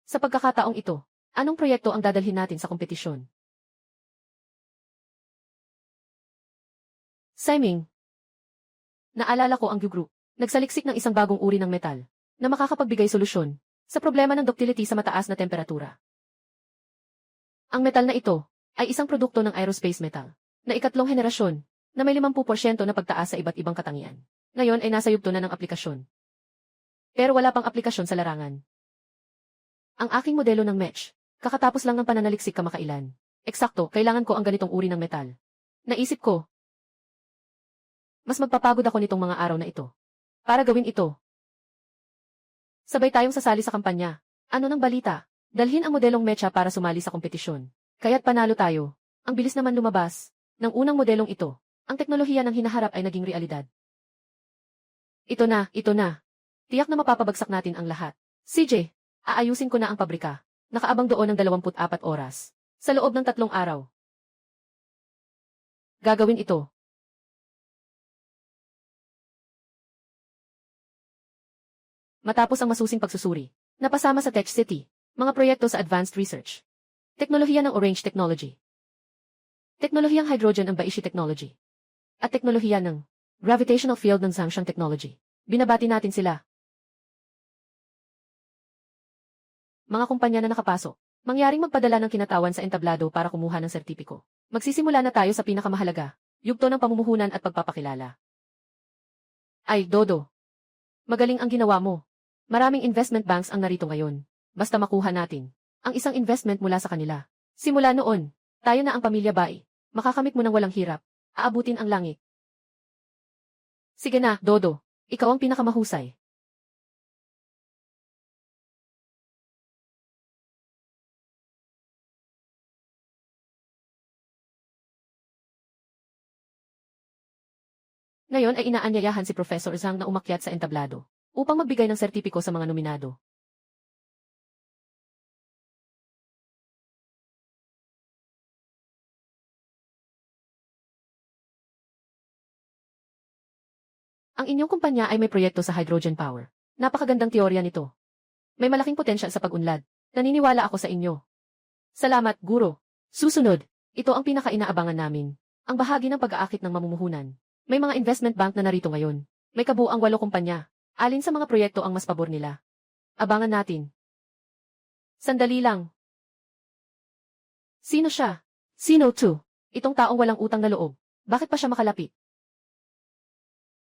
Sa pagkakataong ito, anong proyekto ang dadalhin natin sa kompetisyon? Siming. Naalala ko ang Gu Group. Nagsaliksik ng isang bagong uri ng metal na makakapagbigay solusyon sa problema ng ductility sa mataas na temperatura. Ang metal na ito ay isang produkto ng aerospace metal na ikatlong henerasyon na may 50% na pagtaas sa iba't ibang katangian. Ngayon ay nasa yugto na ng aplikasyon. Pero wala pang aplikasyon sa larangan. Ang aking modelo ng match. Kakatapos lang ng pananaliksik kamakailan. Eksakto, kailangan ko ang ganitong uri ng metal. Naisip ko, mas magpapagod ako nitong mga araw na ito. Para gawin ito. Sabay tayong sasali sa kampanya. Ano ng balita? Dalhin ang modelong mecha para sumali sa kompetisyon. Kaya't panalo tayo. Ang bilis naman lumabas. Ng unang modelong ito, ang teknolohiya ng hinaharap ay naging realidad. Ito na, ito na. Tiyak na mapapabagsak natin ang lahat. CJ, aayusin ko na ang pabrika. Nakaabang doon ng 24 oras. Sa loob ng 3 araw. Gagawin ito. Matapos ang masusing pagsusuri, napasama sa Tech City, mga proyekto sa advanced research. Teknolohiya ng Orange Technology. Teknolohiyang hydrogen ang Baishi Technology. At teknolohiya ng gravitational field ng Zhangshang Technology. Binabati natin sila. Mga kumpanya na nakapasok, mangyaring magpadala ng kinatawan sa entablado para kumuha ng sertipiko. Magsisimula na tayo sa pinakamahalaga, yugto ng pamumuhunan at pagpapakilala. Ay, Dodo. Magaling ang ginawa mo. Maraming investment banks ang narito ngayon. Basta makuha natin ang isang investment mula sa kanila. Simula noon, tayo na ang pamilya Bai. Makakamit mo ng walang hirap. Aabutin ang langit. Sige na, Dodo. Ikaw ang pinakamahusay. Ngayon ay inaanyayahan si Professor Zhang na umakyat sa entablado upang magbigay ng sertipiko sa mga nominado. Ang inyong kumpanya ay may proyekto sa hydrogen power. Napakagandang teorya nito. May malaking potensyal sa pag-unlad. Naniniwala ako sa inyo. Salamat, Guro. Susunod, ito ang pinaka-inaabangan namin. Ang bahagi ng pag-aakit ng mamumuhunan. May mga investment bank na narito ngayon. May kabuuang 8 kumpanya. Alin sa mga proyekto ang mas pabor nila? Abangan natin. Sandali lang. Sino siya? Sino to? Itong taong walang utang na loob. Bakit pa siya makalapit?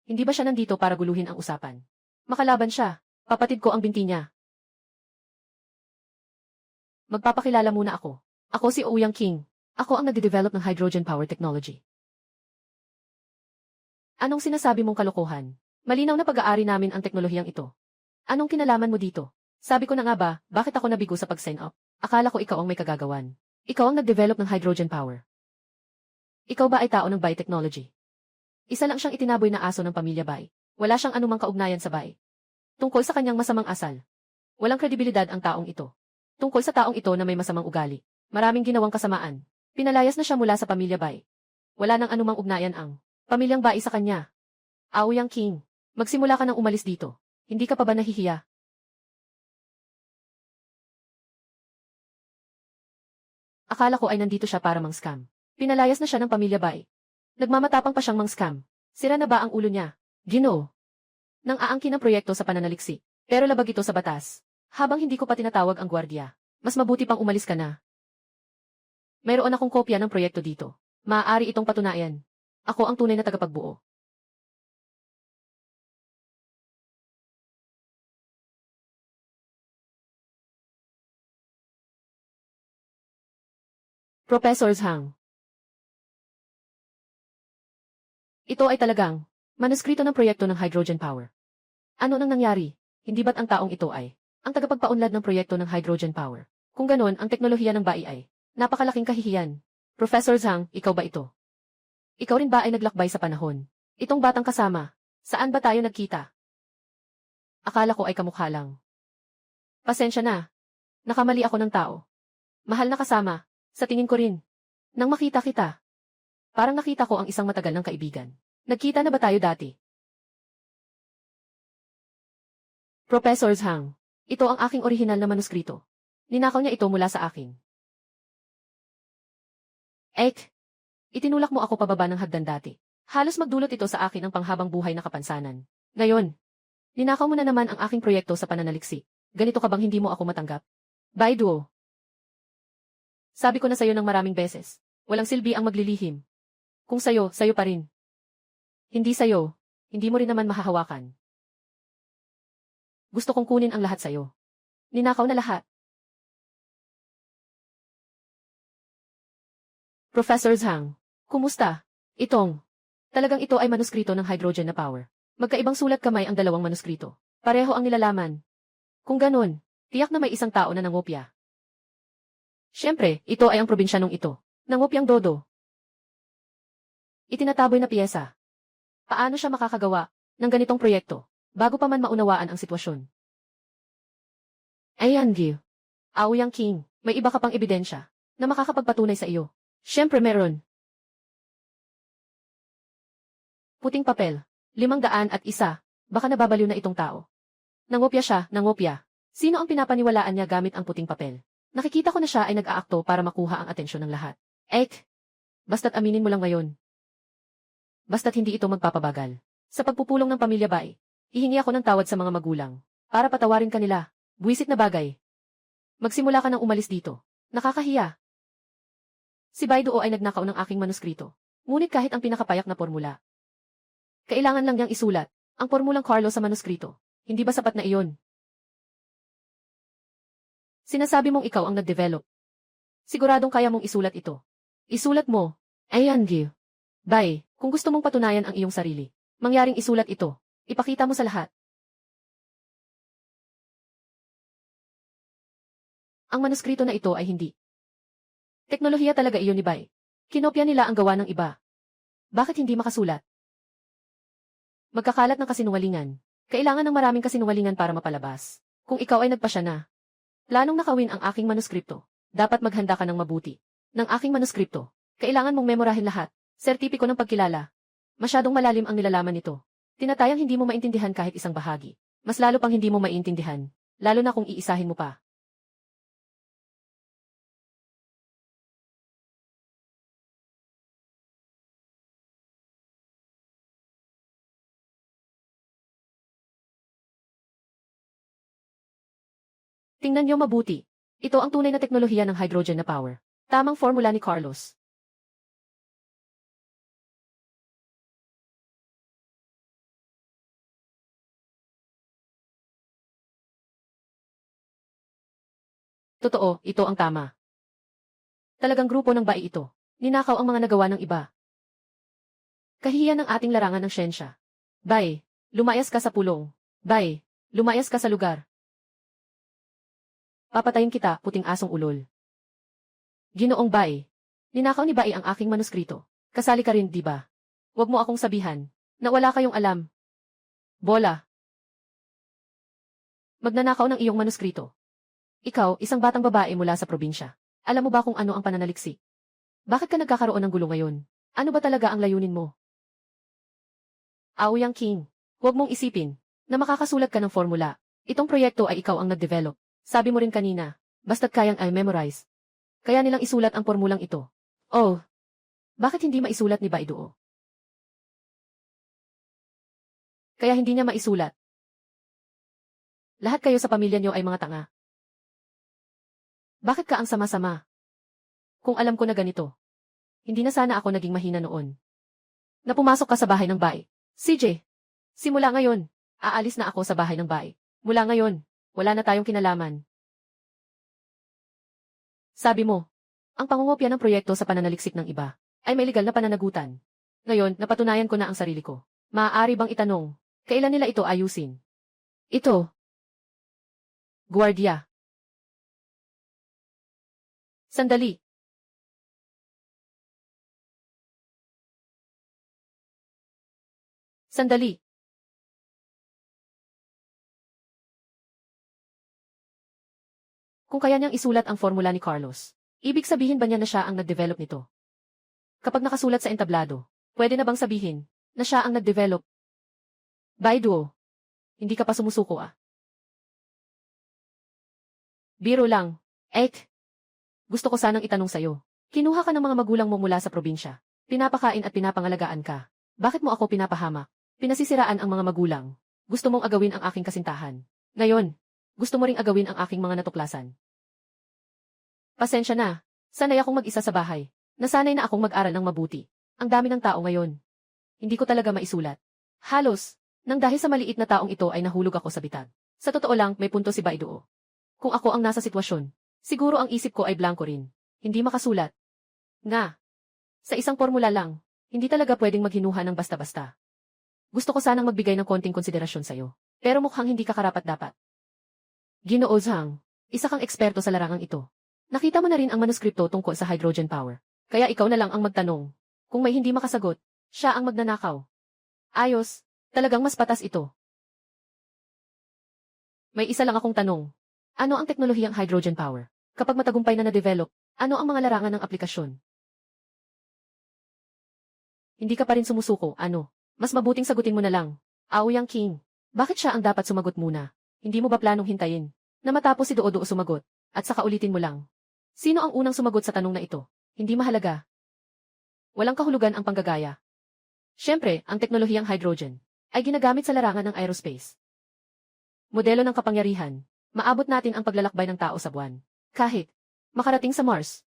Hindi ba siya nandito para guluhin ang usapan? Makalaban siya. Papatid ko ang binti niya. Magpapakilala muna ako. Ako si Ouyang King. Ako ang nagde-develop ng hydrogen power technology. Anong sinasabi mong kalokohan? Malinaw na pag-aari namin ang teknolohiyang ito. Anong kinalaman mo dito? Sabi ko na nga ba, bakit ako nabigo sa pag-sign up? Akala ko ikaw ang may kagagawan. Ikaw ang nag-develop ng hydrogen power. Ikaw ba ay tao ng Bai Technology? Isa lang siyang itinaboy na aso ng pamilya Bai. Wala siyang anumang kaugnayan sa Bai. Tungkol sa kanyang masamang asal. Walang kredibilidad ang taong ito. Tungkol sa taong ito na may masamang ugali. Maraming ginawang kasamaan. Pinalayas na siya mula sa pamilya Bai. Wala nang anumang ugnayan ang pamilyang Bai sa kanya. Aoyang King, magsimula ka nang umalis dito. Hindi ka pa ba nahihiya? Akala ko ay nandito siya para mang-scam. Pinalayas na siya ng pamilya Bai. Nagmamatapang pa siyang mang-scam. Sira na ba ang ulo niya? Ginoo. Nang aangkin ang proyekto sa pananaliksik. Pero labag ito sa batas. Habang hindi ko pa tinatawag ang gwardiya, mas mabuti pang umalis ka na. Mayroon akong kopya ng proyekto dito. Maaari itong patunayan. Ako ang tunay na tagapagbuo. Professor Zhang. Ito ay talagang manuskrito ng proyekto ng hydrogen power. Ano nang nangyari? Hindi ba't ang taong ito ay ang tagapagpaunlad ng proyekto ng hydrogen power? Kung ganon, ang teknolohiya ng Bai ay napakalaking kahihiyan. Professor Zhang, ikaw ba ito? Ikaw rin ba ay naglakbay sa panahon? Itong batang kasama, saan ba tayo nagkita? Akala ko ay kamukha lang. Pasensya na. Nakamali ako ng tao. Mahal na kasama, sa tingin ko rin. Nang makita kita, parang nakita ko ang isang matagal ng kaibigan. Nagkita na ba tayo dati? Professor Zhang, ito ang aking orihinal na manuskrito. Ninakaw niya ito mula sa akin. Itinulak mo ako pababa ng hagdan dati. Halos magdulot ito sa akin ang panghabang buhay na kapansanan. Ngayon, ninakaw mo na naman ang aking proyekto sa pananaliksik. Ganito ka bang hindi mo ako matanggap? Bai Duo. Sabi ko na sayo ng maraming beses. Walang silbi ang maglilihim. Kung sayo, sayo pa rin. Hindi sayo, hindi mo rin naman mahahawakan. Gusto kong kunin ang lahat sa'yo. Ninakaw na lahat. Professor Zhang, kumusta? Talagang ito ay manuskrito ng hydrogen na power. Magkaibang sulat kamay ang dalawang manuskrito. Pareho ang nilalaman. Kung ganun, tiyak na may isang tao na nangopya. Siyempre, ito ay ang probinsyanong ito. Nangopyang Dodo. Itinataboy na piyesa. Paano siya makakagawa ng ganitong proyekto bago pa man maunawaan ang sitwasyon? Ayan, Gil. Aoyang King, may iba ka pang ebidensya na makakapagpatunay sa iyo. Siyempre meron. Puting papel. 501. Baka nababaliw na itong tao. Nangopya siya, nangopya. Sino ang pinapaniwalaan niya gamit ang puting papel? Nakikita ko na siya ay nag-aakto para makuha ang atensyon ng lahat. Basta't aminin mo lang ngayon. Basta't hindi ito magpapabagal. Sa pagpupulong ng pamilya Bai, ihingi ako ng tawad sa mga magulang para patawarin kanila. Buwisit na bagay. Magsimula ka nang umalis dito. Nakakahiya. Si Baiduo ay nagnakaw ng aking manuskrito. Ngunit kahit ang pinakapayak na formula, kailangan lang niyang isulat ang formulang Carlo sa manuskrito. Hindi ba sapat na iyon? Sinasabi mong ikaw ang nag-develop. Siguradong kaya mong isulat ito. Isulat mo. Ayan, Gil. Bai, kung gusto mong patunayan ang iyong sarili, mangyaring isulat ito. Ipakita mo sa lahat. Ang manuskrito na ito ay hindi. Teknolohiya talaga iyon ni Bai. Kinopya nila ang gawa ng iba. Bakit hindi makasulat? Magkakalat ng kasinungalingan. Kailangan ng maraming kasinungalingan para mapalabas. Kung ikaw ay nagpasya na, planong nakawin ang aking manuskripto, dapat maghanda ka ng mabuti. Ng aking manuskripto, kailangan mong memorahin lahat. Sertipiko ng pagkilala. Masyadong malalim ang nilalaman nito. Tinatayang hindi mo maintindihan kahit isang bahagi. Mas lalo pang hindi mo maintindihan, lalo na kung iisahin mo pa. Tingnan niyo mabuti. Ito ang tunay na teknolohiya ng hydrogen na power. Tamang formula ni Carlos. Totoo, ito ang tama. Talagang grupo ng Bai ito. Ninakaw ang mga nagawa ng iba. Kahihiyan ng ating larangan ng siyensya. Bai, lumayas ka sa pulong. Bai, lumayas ka sa lugar. Papatayin kita, puting asong ulol. Ginoong Bai, ninakaw ni Bai ang aking manuskrito. Kasali ka rin, di ba? Huwag mo akong sabihan na wala kayong alam. Bola. Magnanakaw ng iyong manuskrito. Ikaw, isang batang babae mula sa probinsya. Alam mo ba kung ano ang pananaliksik? Bakit ka nagkakaroon ng gulo ngayon? Ano ba talaga ang layunin mo? Aoyang King, huwag mong isipin na makakasulat ka ng formula. Itong proyekto ay ikaw ang nag-develop. Sabi mo rin kanina, basta't kayang ay memorize. Kaya nilang isulat ang formulang ito. Oh, bakit hindi maisulat ni Baiduo? Kaya hindi niya maisulat. Lahat kayo sa pamilya niyo ay mga tanga. Bakit ka ang sama-sama? Kung alam ko na ganito, hindi na sana ako naging mahina noon. Na pumasok ka sa bahay ng Bai. CJ, simula ngayon, aalis na ako sa bahay ng Bai. Mula ngayon, wala na tayong kinalaman. Sabi mo, ang pangungopya ng proyekto sa pananaliksik ng iba ay may legal na pananagutan. Ngayon, napatunayan ko na ang sarili ko. Maaari bang itanong, kailan nila ito ayusin? Ito. Guardia. Sandali. Sandali. Kung kaya niyang isulat ang formula ni Carlos, ibig sabihin ba niya na siya ang nag-develop nito? Kapag nakasulat sa entablado, pwede na bang sabihin na siya ang nag-develop? Baiduo, hindi ka pa sumusuko ah. Biro lang. Gusto ko sanang itanong sa'yo. Kinuha ka ng mga magulang mo mula sa probinsya. Pinapakain at pinapangalagaan ka. Bakit mo ako pinapahamak? Pinasisiraan ang mga magulang. Gusto mong agawin ang aking kasintahan. Ngayon, gusto mo ring agawin ang aking mga natuklasan. Pasensya na. Sanay akong mag-isa sa bahay. Nasanay na akong mag-aral ng mabuti. Ang dami ng tao ngayon. Hindi ko talaga maisulat. Halos, nang dahil sa maliit na taong ito ay nahulog ako sa bitag. Sa totoo lang, may punto si Baiduo. Kung ako ang nasa sitwasyon, siguro ang isip ko ay blanko rin. Hindi makasulat. Nga. Sa isang formula lang, hindi talaga pwedeng maghinuha ng basta-basta. Gusto ko sanang magbigay ng konting konsiderasyon sa'yo. Pero mukhang hindi ka karapat-dapat. Ginoo Zhang, isa kang eksperto sa larangang ito. Nakita mo na rin ang manuskripto tungkol sa hydrogen power. Kaya ikaw na lang ang magtanong. Kung may hindi makasagot, siya ang magnanakaw. Ayos, talagang mas patas ito. May isa lang akong tanong. Ano ang teknolohiyang hydrogen power? Kapag matagumpay na na-develop, ano ang mga larangan ng aplikasyon? Hindi ka pa rin sumusuko, ano? Mas mabuting sagutin mo na lang. Aoyang King, bakit siya ang dapat sumagot muna? Hindi mo ba planong hintayin na matapos si Duoduo sumagot, at saka ulitin mo lang? Sino ang unang sumagot sa tanong na ito? Hindi mahalaga. Walang kahulugan ang panggagaya. Siyempre, ang teknolohiyang hydrogen ay ginagamit sa larangan ng aerospace. Modelo ng kapangyarihan, maabot natin ang paglalakbay ng tao sa buwan. Kahit makarating sa Mars.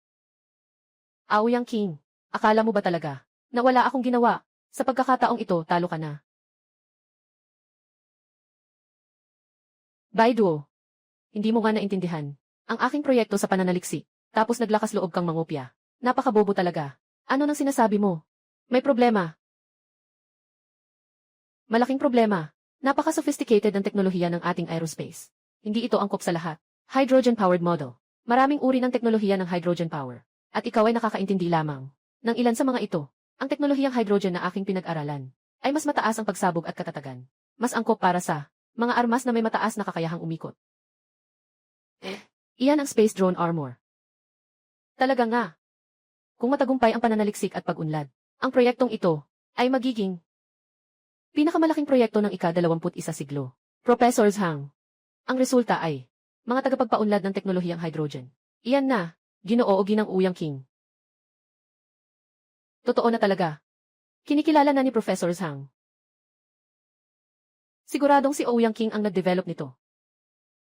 Aoyang King, akala mo ba talaga na wala akong ginawa? Sa pagkakataong ito, talo ka na. Baiduo, hindi mo nga naintindihan ang aking proyekto sa pananaliksik, tapos naglakas loob kang mangopya. Napakabobo talaga. Ano nang sinasabi mo? May problema. Malaking problema. Napaka-sophisticated ang teknolohiya ng ating aerospace. Hindi ito angkop sa lahat. Hydrogen-powered model. Maraming uri ng teknolohiya ng hydrogen power. At ikaw ay nakakaintindi lamang ng ilan sa mga ito. Ang teknolohiyang hydrogen na aking pinag-aralan ay mas mataas ang pagsabog at katatagan. Mas angkop para sa mga armas na may mataas na kakayahang umikot. Iyan ang space drone armor. Talaga nga. Kung matagumpay ang pananaliksik at pag-unlad, ang proyektong ito ay magiging pinakamalaking proyekto ng ika-21 siglo. Professor Zhang. Ang resulta ay mga tagapagpaunlad ng teknolohiyang hydrogen. Iyan na, Ginoo o Ginang Uyang King. Totoo na talaga. Kinikilala na ni Professor Zhang. Siguradong si Ouyang King ang nag-develop nito.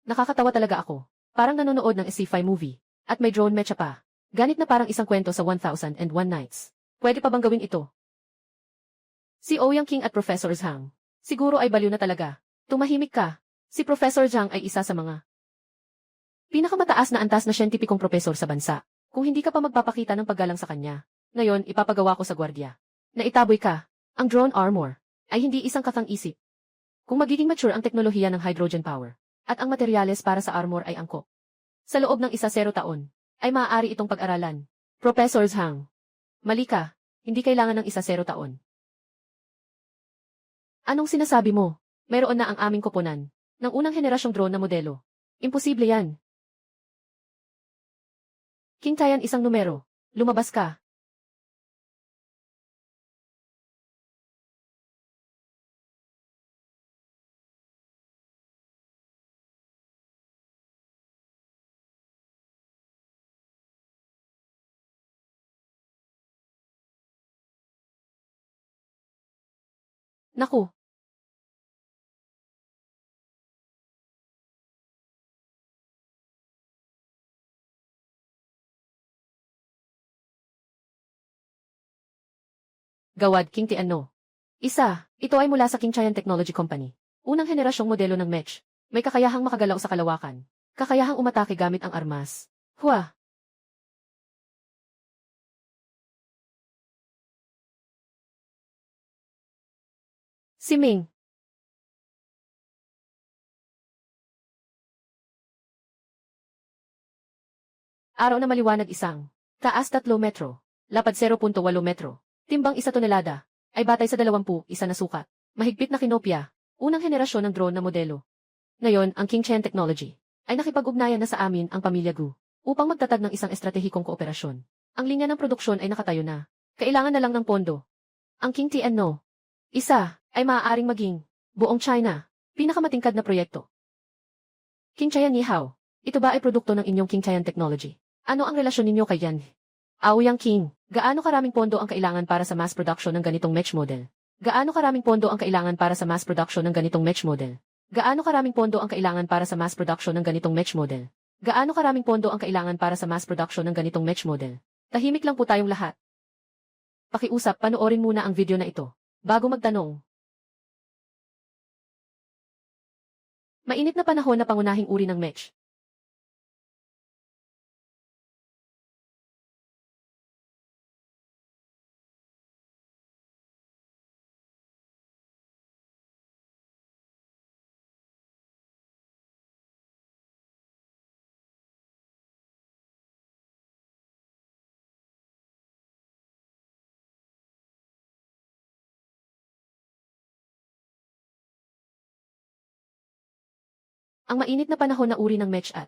Nakakatawa talaga ako. Parang nanonood ng sci-fi movie. At may drone mecha pa. Ganit na parang isang kwento sa 1001 Nights. Pwede pa bang gawin ito? Si Ouyang King at Professor Zhang. Siguro ay baliw na talaga. Tumahimik ka. Si Professor Zhang ay isa sa mga pinakamataas na antas na siyentipikong propesor sa bansa. Kung hindi ka pa magpapakita ng paggalang sa kanya, ngayon ipapagawa ko sa gwardiya. Naitaboy ka. Ang drone armor ay hindi isang katang-isip. Kung magiging mature ang teknolohiya ng hydrogen power, at ang materyales para sa armor ay angkop. Sa loob ng 10 taon, ay maaari itong pag-aralan. Professor Zhang. Mali ka. Hindi kailangan ng 10 taon. Anong sinasabi mo? Mayroon na ang aming koponan ng unang henerasyong drone na modelo. Imposible yan. King Tian isang numero. Lumabas ka. Naku. Gawad King Tian no. Isa, ito ay mula sa King Tian Technology Company. Unang henerasyong modelo ng mech. May kakayahang makagalaw sa kalawakan. Kakayahang umatake gamit ang armas. Hua! Si Ming. Araw na maliwanag isang. Taas 3 metro. Lapad 0.8 metro. Timbang 1 tonelada. Ay batay sa 21 na sukat. Mahigpit na kinopya. Unang henerasyon ng drone na modelo. Ngayon, ang King Chen Technology ay nakipag-ugnayan na sa amin ang pamilya Gu upang magtatag ng isang estratehikong kooperasyon. Ang linya ng produksyon ay nakatayo na. Kailangan na lang ng pondo. Ang King Tian no. Isa ay maaaring maging buong China. Pinakamatingkad na proyekto. King Tian Ni Hao. Ito ba ay produkto ng inyong King Tian Technology? Ano ang relasyon ninyo kay Yan? Aoyang King, gaano karaming pondo ang kailangan para sa mass production ng ganitong mech model? Gaano karaming pondo ang kailangan para sa mass production ng ganitong mech model? Gaano karaming pondo ang kailangan para sa mass production ng ganitong mech model? Gaano karaming pondo ang kailangan para sa mass production ng ganitong mech model? Tahimik lang po tayong lahat. Pakiusap, panoorin muna ang video na ito bago magtanong. Mainit na panahon na pangunahing uri ng match. Ang mainit na panahon na uri ng match at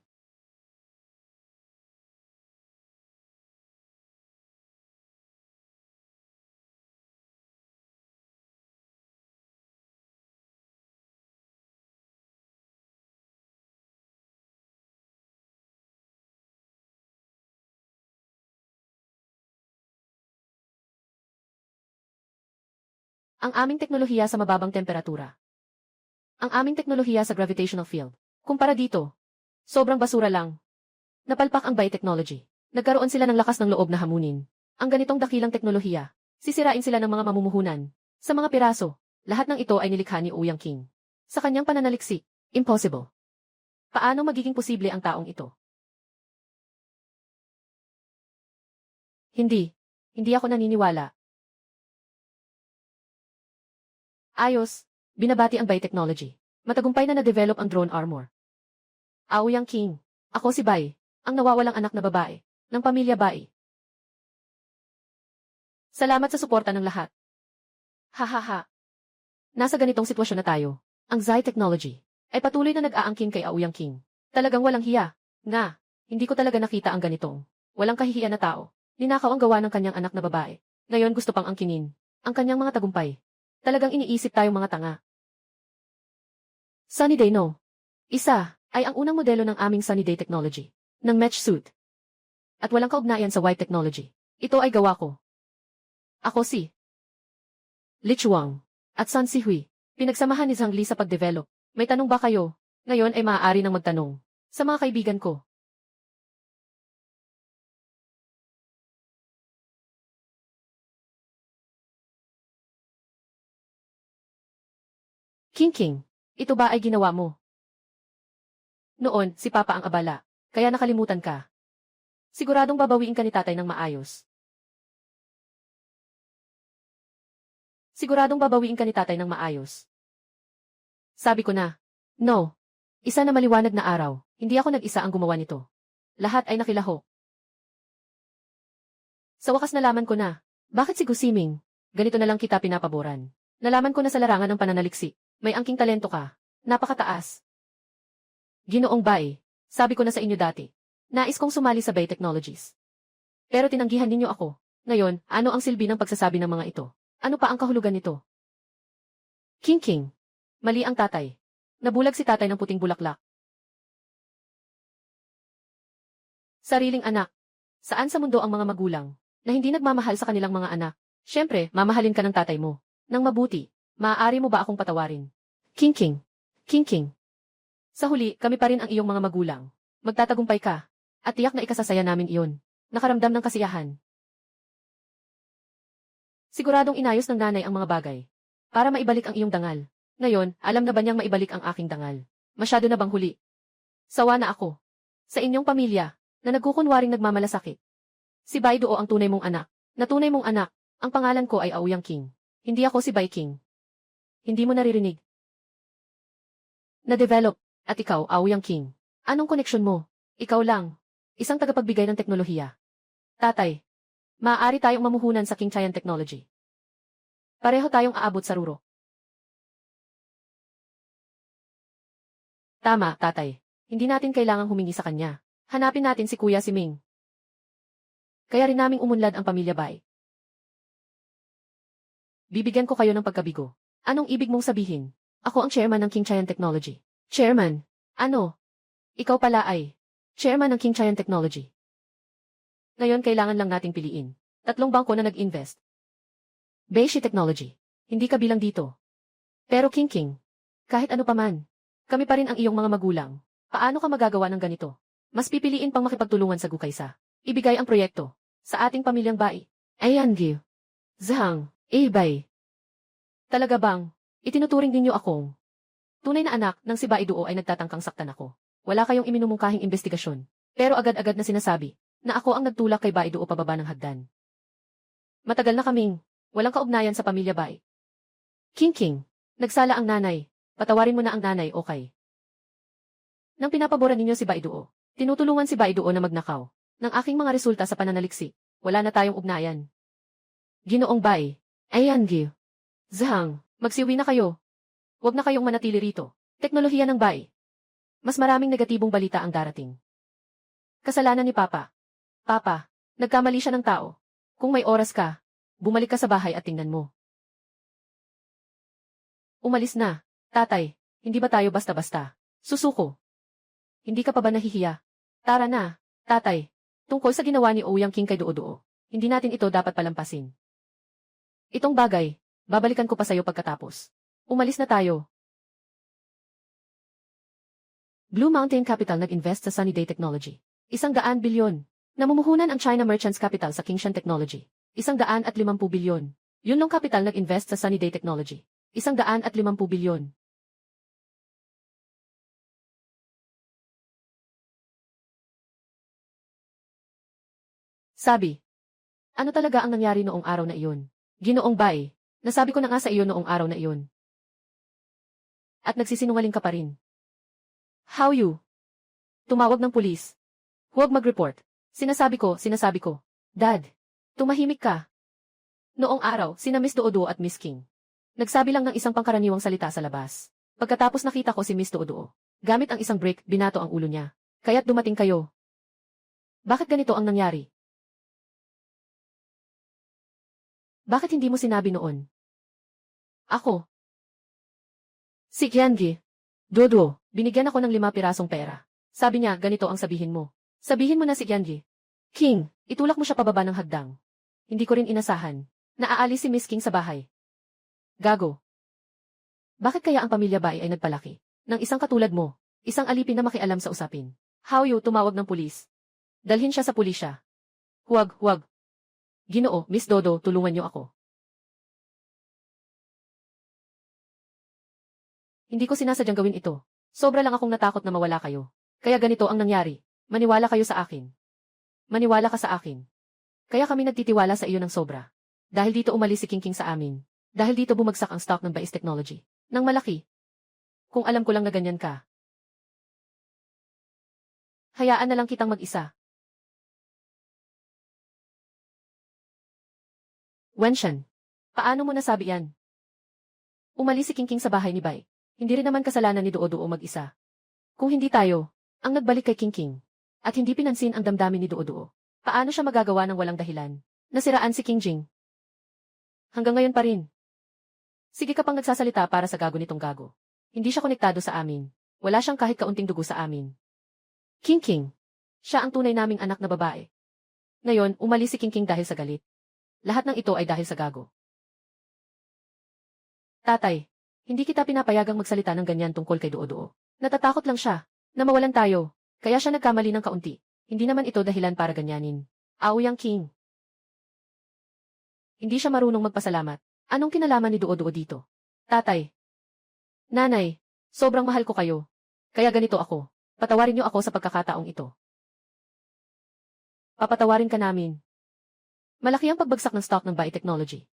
ang aming teknolohiya sa mababang temperatura. Ang aming teknolohiya sa gravitational field. Kumpara dito, sobrang basura lang. Napalpak ang biotechnology. Nagkaroon sila ng lakas ng loob na hamunin ang ganitong dakilang teknolohiya. Sisirain sila ng mga mamumuhunan. Sa mga piraso, lahat ng ito ay nilikha ni Ouyang King. Sa kanyang pananaliksik, impossible. Paano magiging posible ang taong ito? Hindi. Hindi ako naniniwala. Ayos, binabati ang biotechnology. Matagumpay na na-develop ang drone armor. Ouyang King, ako si Bai, ang nawawalang anak na babae, ng pamilya Bai. Salamat sa suporta ng lahat. Hahaha. Nasa ganitong sitwasyon na tayo. Ang Zai Technology ay patuloy na nag-aangkin kay Ouyang King. Talagang walang hiya. Nga, hindi ko talaga nakita ang ganitong walang kahihiyan na tao. Ninakaw ang gawa ng kanyang anak na babae. Ngayon gusto pang angkinin ang kanyang mga tagumpay. Talagang iniisip tayong mga tanga. Sunny Day no. Isa ay ang unang modelo ng aming Sunny Day technology, ng match suit. At walang kaugnayan sa white technology. Ito ay gawa ko. Ako si Li Chuang at Sun Sihui. Pinagsamahan ni Zhang Li sa pag-develop. May tanong ba kayo? Ngayon ay maaari nang magtanong sa mga kaibigan ko. King, ito ba ay ginawa mo? Noon, si Papa ang abala, kaya nakalimutan ka. Siguradong babawiin ka ni tatay ng maayos. Siguradong babawiin ka ni tatay ng maayos. Sabi ko na, no. Isa na maliwanag na araw, hindi ako nag-isa ang gumawa nito. Lahat ay nakilaho. Sa wakas nalaman ko na, bakit si Gusiming? Ganito na lang kita pinapaboran. Nalaman ko na sa larangan ng pananaliksi, may angking talento ka. Napakataas. Ginoong Bai, sabi ko na sa inyo dati. Nais kong sumali sa Bay Technologies. Pero tinanggihan ninyo ako. Ngayon, ano ang silbi ng pagsasabi ng mga ito? Ano pa ang kahulugan nito? King. Mali ang tatay. Nabulag si tatay ng puting bulaklak. Sariling anak. Saan sa mundo ang mga magulang na hindi nagmamahal sa kanilang mga anak? Siyempre, mamahalin ka ng tatay mo. Nang mabuti, maaari mo ba akong patawarin? King. Sa huli, kami pa rin ang iyong mga magulang. Magtatagumpay ka. At tiyak na ikasasaya namin iyon. Nakaramdam ng kasiyahan. Siguradong inayos ng nanay ang mga bagay. Para maibalik ang iyong dangal. Ngayon, alam na ba niyang maibalik ang aking dangal? Masyado na bang huli? Sawa na ako. Sa inyong pamilya, na nagkukunwaring nagmamalasakit. Si Bai Duo ang tunay mong anak. Na tunay mong anak, ang pangalan ko ay Ouyang King. Hindi ako si Bai King. Hindi mo naririnig. Na-develop, at ikaw, Ouyang King. Anong koneksyon mo? Ikaw lang. Isang tagapagbigay ng teknolohiya. Tatay. Maaari tayong mamuhunan sa King Chayan Technology. Pareho tayong aabot sa ruro. Tama, tatay. Hindi natin kailangang humingi sa kanya. Hanapin natin si Kuya Siming. Kaya rin naming umunlad ang pamilya Bai. Bibigyan ko kayo ng pagkabigo. Anong ibig mong sabihin? Ako ang chairman ng King Chayan Technology. Chairman? Ano? Ikaw pala ay chairman ng King Chayan Technology. Ngayon kailangan lang nating piliin. 3 bangko na nag-invest. Beishi Technology. Hindi ka bilang dito. Pero King, kahit ano paman, kami pa rin ang iyong mga magulang. Paano ka magagawa ng ganito? Mas pipiliin pang makipagtulungan sa kaysa ibigay ang proyekto sa ating pamilyang Bai. Ayan, Gil. Zhang, Bai. Talaga bang itinuturing ninyo akong Tunay na anak ng si Baiduo ay nagtatangkang saktan ako. Wala kayong iminumungkahing investigasyon. Pero agad-agad na sinasabi na ako ang nagtulak kay Baiduo pababa ng hagdan. Matagal na kaming walang kaugnayan sa pamilya Bai. King, nagsala ang nanay. Patawarin mo na ang nanay, okay? Nang pinapaboran ninyo si Baiduo, tinutulungan si Baiduo na magnakaw ng aking mga resulta sa pananaliksik. Wala na tayong ugnayan. Ginoong Bai. Ayan, Gil. Zhang, magsiuwi na kayo. Huwag na kayong manatili rito. Teknolohiya ng Bai. Mas maraming negatibong balita ang darating. Kasalanan ni Papa. Papa, nagkamali siya ng tao. Kung may oras ka, bumalik ka sa bahay at tingnan mo. Umalis na. Tatay, hindi ba tayo basta-basta? Susuko. Hindi ka pa ba nahihiya? Tara na, tatay. Tungkol sa ginawa ni Ouyang King kay Duo-Duo, hindi natin ito dapat palampasin. Itong bagay, babalikan ko pa sa'yo pagkatapos. Umalis na tayo. Blue Mountain Capital nag-invest sa Sunny Day Technology. 100 bilyon. Namumuhunan ang China Merchants Capital sa Kingshan Technology. 150 bilyon. Yunlong Capital nag-invest sa Sunny Day Technology. 150 bilyon. Sabi. Ano talaga ang nangyari noong araw na iyon? Ginoong Bai, nasabi ko na nga sa iyo noong araw na iyon. At nagsisinungaling ka pa rin. How you? Tumawag ng pulis. Huwag mag-report. Sinasabi ko. Dad, tumahimik ka. Noong araw, sina Miss Duo-Duo at Miss King. Nagsabi lang ng isang pangkaraniwang salita sa labas. Pagkatapos nakita ko si Miss Duo-Duo. Gamit ang isang brick, binato ang ulo niya. Kaya't dumating kayo. Bakit ganito ang nangyari? Bakit hindi mo sinabi noon? Ako. Si Qiangi. Duo-Duo, binigyan ako ng 5 pirasong pera. Sabi niya, ganito ang sabihin mo. Sabihin mo na si Qiangi. King, itulak mo siya pababa ng hagdang. Hindi ko rin inasahan. Naaalis si Miss King sa bahay. Gago. Bakit kaya ang pamilya Bai ay nagpalaki ng isang katulad mo, isang alipin na makialam sa usapin? How you tumawag ng pulis? Dalhin siya sa pulisya. Huwag. Ginoo, Miss Dodo, tulungan niyo ako. Hindi ko sinasadyang gawin ito. Sobra lang akong natakot na mawala kayo. Kaya ganito ang nangyari. Maniwala kayo sa akin. Maniwala ka sa akin. Kaya kami nagtitiwala sa iyo ng sobra. Dahil dito umalis si King sa amin. Dahil dito bumagsak ang stock ng Bais Technology. Nang malaki. Kung alam ko lang na ganyan ka. Hayaan na lang kitang mag-isa. Wenshan, paano mo nasabi yan? Umalis si King sa bahay ni Bai. Hindi rin naman kasalanan ni Duo-Duo mag-isa. Kung hindi tayo, ang nagbalik kay King, at hindi pinansin ang damdamin ni Duo-Duo, paano siya magagawa ng walang dahilan? Nasiraan si King Jing. Hanggang ngayon pa rin. Sige ka pang nagsasalita para sa gago nitong gago. Hindi siya konektado sa amin. Wala siyang kahit kaunting dugo sa amin. King, siya ang tunay naming anak na babae. Ngayon, umalis si King dahil sa galit. Lahat ng ito ay dahil sa gago. Tatay, hindi kita pinapayagang magsalita ng ganyan tungkol kay Duo-Duo. Natatakot lang siya na mawalan tayo, kaya siya nagkamali ng kaunti. Hindi naman ito dahilan para ganyanin. Aoyang King. Hindi siya marunong magpasalamat. Anong kinalaman ni Duo-Duo dito? Tatay. Nanay, sobrang mahal ko kayo. Kaya ganito ako. Patawarin niyo ako sa pagkakataong ito. Papatawarin ka namin. Malaki ang pagbagsak ng stock ng Bai Technology.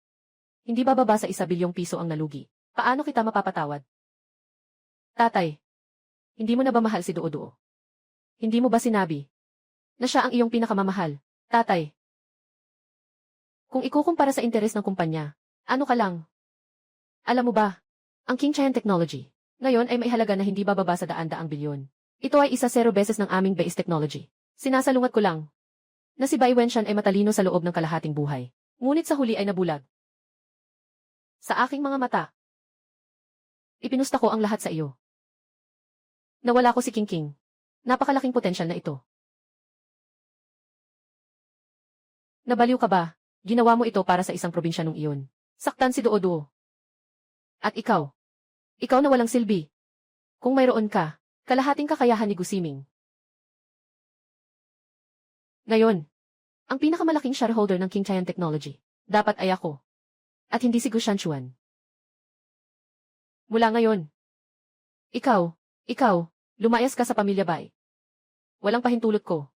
Hindi bababa sa 1 bilyong piso ang nalugi. Paano kita mapapatawad? Tatay, hindi mo na ba mahal si Duo-Duo? Hindi mo ba sinabi na siya ang iyong pinakamamahal? Tatay, kung ikukumpara sa interes ng kumpanya, ano ka lang? Alam mo ba, ang King Chayan Technology, ngayon ay may halaga na hindi bababa sa daan-daang bilyon. Ito ay 0 beses ng aming Bais Technology. Sinasalungat ko lang na si Bai Wenshan ay matalino sa loob ng kalahating buhay. Ngunit sa huli ay nabulag. Sa aking mga mata, ipinusta ko ang lahat sa iyo. Nawala ko si King. Napakalaking potensyal na ito. Nabaliw ka ba? Ginawa mo ito para sa isang probinsya nung iyon. Saktan si Duo-Duo. At ikaw? Ikaw na walang silbi. Kung mayroon ka, kalahating kakayahan ni Gusiming. Ngayon, ang pinakamalaking shareholder ng King Chayan Technology, dapat ay ako. At hindi si Gu Shanchuan. Mula ngayon, Ikaw, ikaw, lumayas ka sa pamilya Bai. Walang pahintulot ko.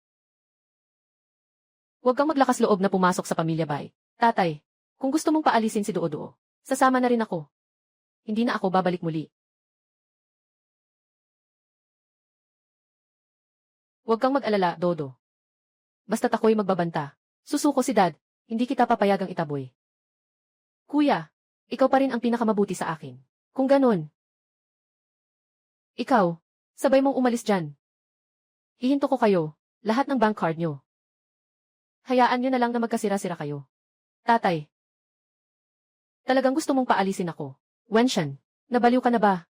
Huwag kang maglakas loob na pumasok sa pamilya Bai. Tatay, kung gusto mong paalisin si Duo-Duo, sasama na rin ako. Hindi na ako babalik muli. Huwag kang mag-alala, Dodo. Basta't ako'y magbabanta. Susuko si Dad, hindi kita papayagang itaboy. Kuya, ikaw pa rin ang pinakamabuti sa akin. Kung ganun, ikaw, sabay mong umalis dyan. Hihinto ko kayo, lahat ng bank card nyo. Hayaan nyo na lang na magkasira-sira kayo. Tatay, talagang gusto mong paalisin ako. Wenshan, nabaliw ka na ba?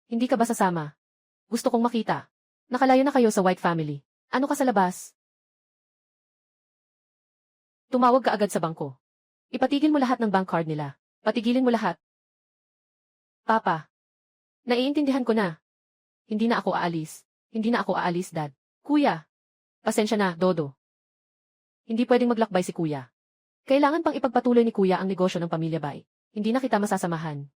Hindi ka ba sasama? Gusto kong makita. Nakalayo na kayo sa White family. Ano ka sa labas? Tumawag ka agad sa bangko. Ipatigil mo lahat ng bank card nila. Patigilin mo lahat. Papa, naiintindihan ko na. Hindi na ako aalis. Hindi na ako aalis, Dad. Kuya, pasensya na, Dodo. Hindi pwedeng maglakbay si Kuya. Kailangan pang ipagpatuloy ni Kuya ang negosyo ng pamilya Bai. Hindi na kita masasamahan.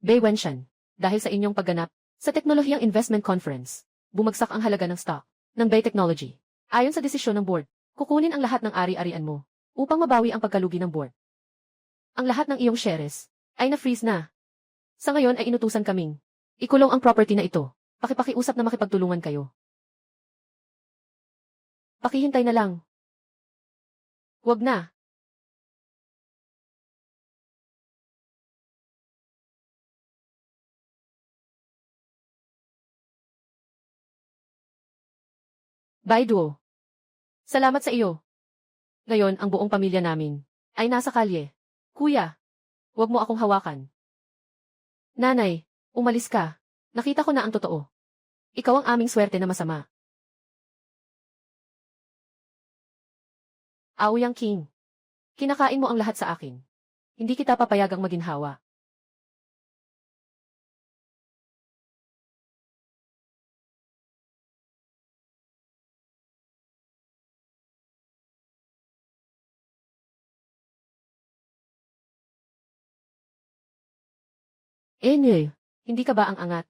Bai Wenshan, dahil sa inyong pagganap sa Teknolohiyang Investment Conference, bumagsak ang halaga ng stock ng Bai Technology. Ayon sa desisyon ng board, kukunin ang lahat ng ari-arian mo upang mabawi ang pagkalugi ng board. Ang lahat ng iyong shares ay na-freeze na. Sa ngayon ay inutusan kaming ikulong ang property na ito. Pakipakiusap na makipagtulungan kayo. Pakihintay na lang. Huwag na. Bye, Duo. Salamat sa iyo. Ngayon, ang buong pamilya namin ay nasa kalye. Kuya, huwag mo akong hawakan. Nanay, umalis ka. Nakita ko na ang totoo. Ikaw ang aming swerte na masama. Aoyang King. Kinakain mo ang lahat sa akin. Hindi kita papayagang maginhawa. Nye, hindi ka ba ang angat?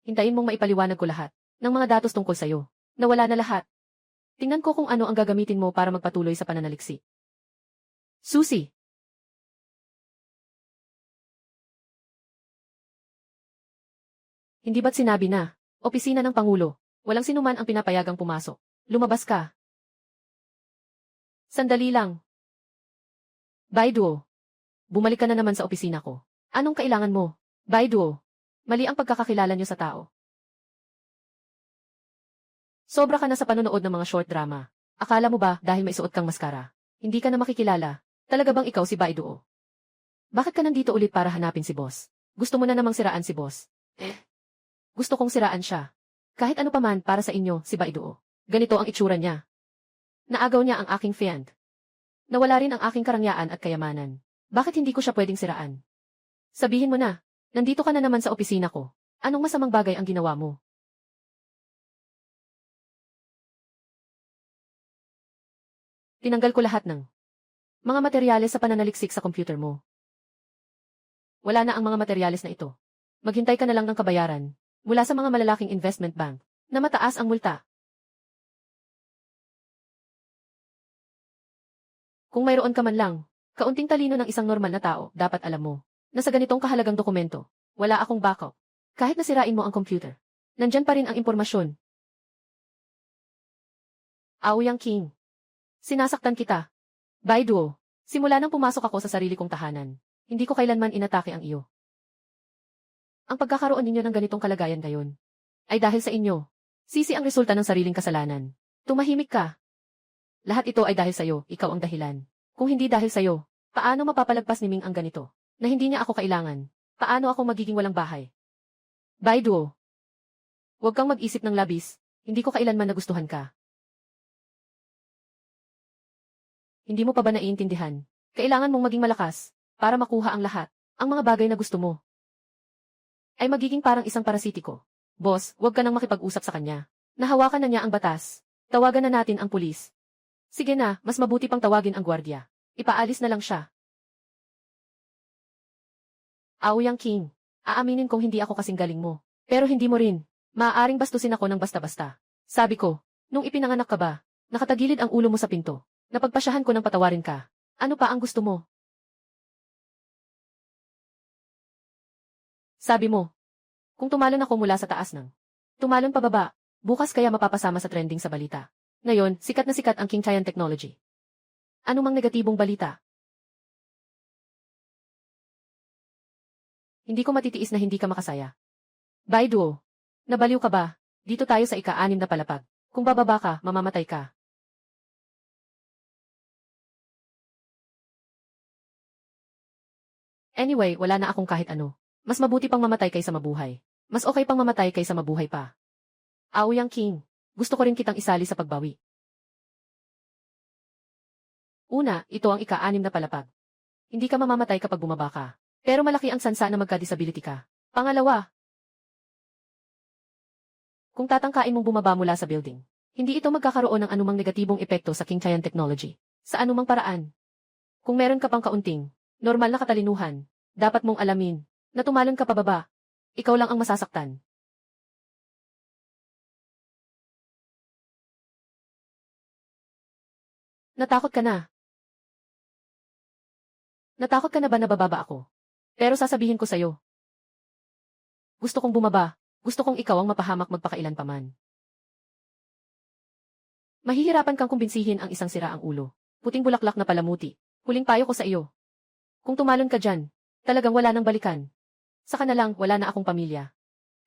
Hintayin mong maipaliwanag ko lahat ng mga datos tungkol sa'yo. Nawala na lahat. Tingnan ko kung ano ang gagamitin mo para magpatuloy sa pananaliksik. Susi! Hindi ba't sinabi na, opisina ng Pangulo, walang sinuman ang pinapayagang pumasok. Lumabas ka. Sandali lang. Bye, Duo. Bumalik ka na naman sa opisina ko. Anong kailangan mo? Bye, Duo. Mali ang pagkakakilala niyo sa tao. Sobra ka na sa panonood ng mga short drama. Akala mo ba dahil may suot kang maskara, hindi ka na makikilala? Talaga bang ikaw si Bye, Duo? Bakit ka nandito ulit para hanapin si boss? Gusto mo na namang siraan si boss? Gusto kong siraan siya. Kahit ano paman para sa inyo, si Bye, Duo. Ganito ang itsura niya. Naagaw niya ang aking fiancé. Nawala rin ang aking karangyaan at kayamanan. Bakit hindi ko siya pwedeng siraan? Sabihin mo na, nandito ka na naman sa opisina ko. Anong masamang bagay ang ginawa mo? Tinanggal ko lahat ng mga materyales sa pananaliksik sa computer mo. Wala na ang mga materyales na ito. Maghintay ka na lang ng kabayaran mula sa mga malalaking investment bank na mataas ang multa. Kung mayroon ka man lang, kaunting talino ng isang normal na tao, dapat alam mo na sa ganitong kahalagang dokumento, wala akong backup. Kahit nasirain mo ang computer, nandyan pa rin ang impormasyon. Aoyang King. Sinasaktan kita. Bye, Duo. Simula nang pumasok ako sa sarili kong tahanan, hindi ko kailanman inatake ang iyo. Ang pagkakaroon ninyo ng ganitong kalagayan ngayon ay dahil sa inyo. Sisi ang resulta ng sariling kasalanan. Tumahimik ka. Lahat ito ay dahil sa'yo, ikaw ang dahilan. Kung hindi dahil sa'yo, paano mapapalagpas ni Ming ang ganito? Na hindi niya ako kailangan. Paano ako magiging walang bahay? Bye, Duo. Huwag kang mag-isip ng labis, hindi ko kailanman nagustuhan ka. Hindi mo pa ba naiintindihan? Kailangan mong maging malakas para makuha ang lahat. Ang mga bagay na gusto mo ay magiging parang isang parasitiko. Boss, huwag ka nang makipag-usap sa kanya. Nahawakan na niya ang batas. Tawagan na natin ang pulis. Sige na, mas mabuti pang tawagin ang gwardiya. Ipaalis na lang siya. Aoyang King, aaminin kong hindi ako kasing galing mo. Pero hindi mo rin. Maaaring bastusin ako ng basta-basta. Sabi ko, nung ipinanganak ka ba, nakatagilid ang ulo mo sa pinto. Napagpasyahan ko ng patawarin ka. Ano pa ang gusto mo? Sabi mo, kung tumalon ako mula sa taas ng tumalon pababa, bukas kaya mapapasama sa trending sa balita. Ngayon, sikat na sikat ang King Chayan Technology. Ano mang negatibong balita? Hindi ko matitiis na hindi ka makasaya. Bai Duo, nabaliw ka ba? Dito tayo sa ika-6 na palapag. Kung bababa ka, mamamatay ka. Anyway, wala na akong kahit ano. Mas mabuti pang mamatay kaysa mabuhay. Mas okay pang mamatay kaysa mabuhay pa. Aoyang King, gusto ko rin kitang isali sa pagbawi. Una, ito ang ika-6 na palapag. Hindi ka mamamatay kapag bumaba ka. Pero malaki ang sansa na magka-disability ka. Pangalawa, kung tatangkain mong bumaba mula sa building, hindi ito magkakaroon ng anumang negatibong epekto sa King Chayan Technology. Sa anumang paraan. Kung meron ka pang kaunting, normal na katalinuhan, dapat mong alamin, na tumalon ka pababa. Ikaw lang ang masasaktan. Natakot ka na. Natakot ka na ba na bababa ako? Pero sasabihin ko sa'yo. Gusto kong bumaba. Gusto kong ikaw ang mapahamak magpakailan paman. Mahihirapan kang kumbinsihin ang isang sira ang ulo. Puting bulaklak na palamuti. Huling payo ko sa iyo. Kung tumalon ka dyan, talagang wala nang balikan. Saka na lang, wala na akong pamilya.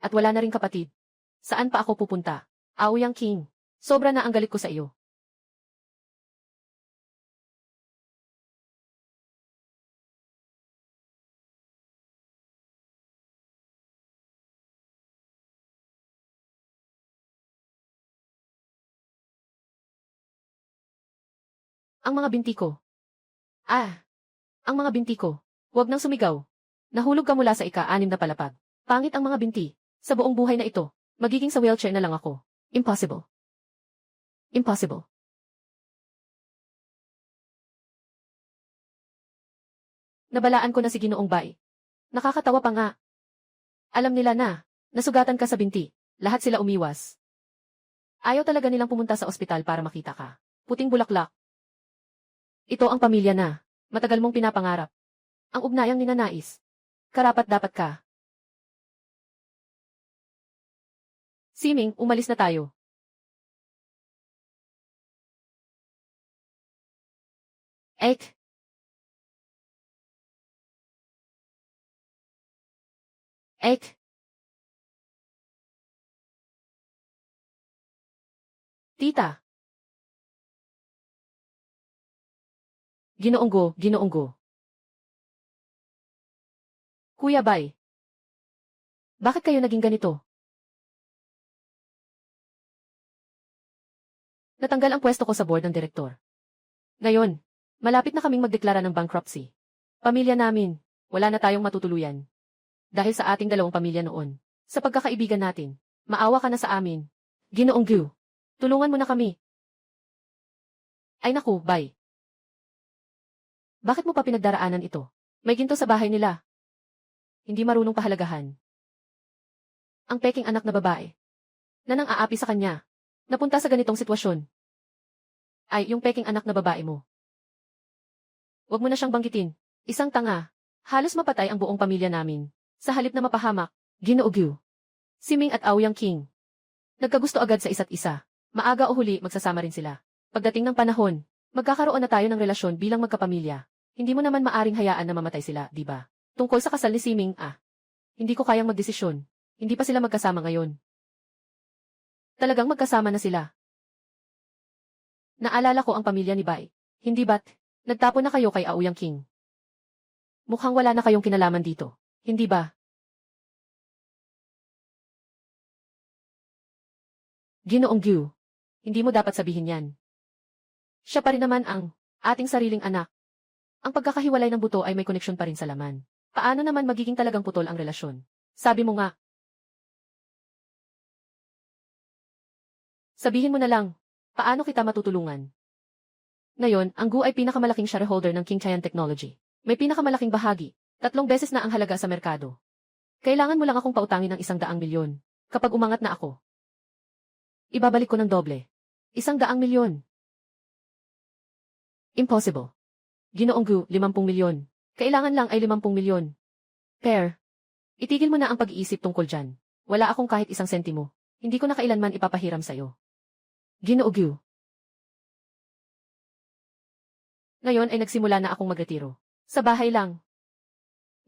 At wala na ring kapatid. Saan pa ako pupunta? Aoyang King, sobra na ang galit ko sa iyo. Ang mga binti ko. Ah, ang mga binti ko. Huwag nang sumigaw. Nahulog ka mula sa ika-6 na palapag. Pangit ang mga binti. Sa buong buhay na ito, magiging sa wheelchair na lang ako. Impossible. Impossible. Nabalaan ko na si Ginoong Bai. Nakakatawa pa nga. Alam nila na, nasugatan ka sa binti. Lahat sila umiwas. Ayaw talaga nilang pumunta sa ospital para makita ka. Puting bulaklak. Ito ang pamilya na. Matagal mong pinapangarap. Ang ugnayang ninanais. Karapat-dapat ka. Siming, umalis na tayo. Ek. Ek. Tita. Ginoonggo, Ginoonggo. Kuya Bai. Bakit kayo naging ganito? Natanggal ang pwesto ko sa board ng direktor. Ngayon, malapit na kaming magdeklara ng bankruptcy. Pamilya namin, wala na tayong matutuluyan. Dahil sa ating dalawang pamilya noon. Sa pagkakaibigan natin, maawa ka na sa amin. Ginoong Gu, tulungan mo na kami. Ay naku, Bai. Bakit mo pa pinagdaraanan ito? May ginto sa bahay nila. Hindi marunong pahalagahan. Ang peking anak na babae. Na nang aapi sa kanya. Napunta sa ganitong sitwasyon. Ay, yung peking anak na babae mo. Huwag mo na siyang banggitin. Isang tanga. Halos mapatay ang buong pamilya namin. Sa halip na mapahamak, Ginoo. Siming at Aoyang King. Nagkagusto agad sa isa't isa. Maaga o huli, magsasama rin sila. Pagdating ng panahon, magkakaroon na tayo ng relasyon bilang magkapamilya. Hindi mo naman maaring hayaan na mamatay sila, di ba? Tungkol sa kasal ni Siming, hindi ko kayang magdesisyon. Hindi pa sila magkasama ngayon. Talagang magkasama na sila. Naalala ko ang pamilya ni Bai. Hindi ba't, nagtapon na kayo kay Aoyang King? Mukhang wala na kayong kinalaman dito. Hindi ba? Ginoong Gu. Hindi mo dapat sabihin yan. Siya pa rin naman ang ating sariling anak. Ang pagkakahiwalay ng buto ay may koneksyon pa rin sa laman. Paano naman magiging talagang putol ang relasyon? Sabi mo nga. Sabihin mo na lang, paano kita matutulungan? Ngayon, ang Gu ay pinakamalaking shareholder ng King Chayan Technology. May pinakamalaking bahagi. 3 beses na ang halaga sa merkado. Kailangan mo lang akong pautangin ng 100 milyon. Kapag umangat na ako, ibabalik ko ng doble. 100 milyon. Impossible. Ginoong Gu, 50 milyon. Kailangan lang ay 50 milyon. Per, itigil mo na ang pag-iisip tungkol dyan. Wala akong kahit 1 sentimo. Hindi ko na kailanman ipapahiram sa'yo. Ginoo Gu. Ngayon ay nagsimula na akong magretiro. Sa bahay lang.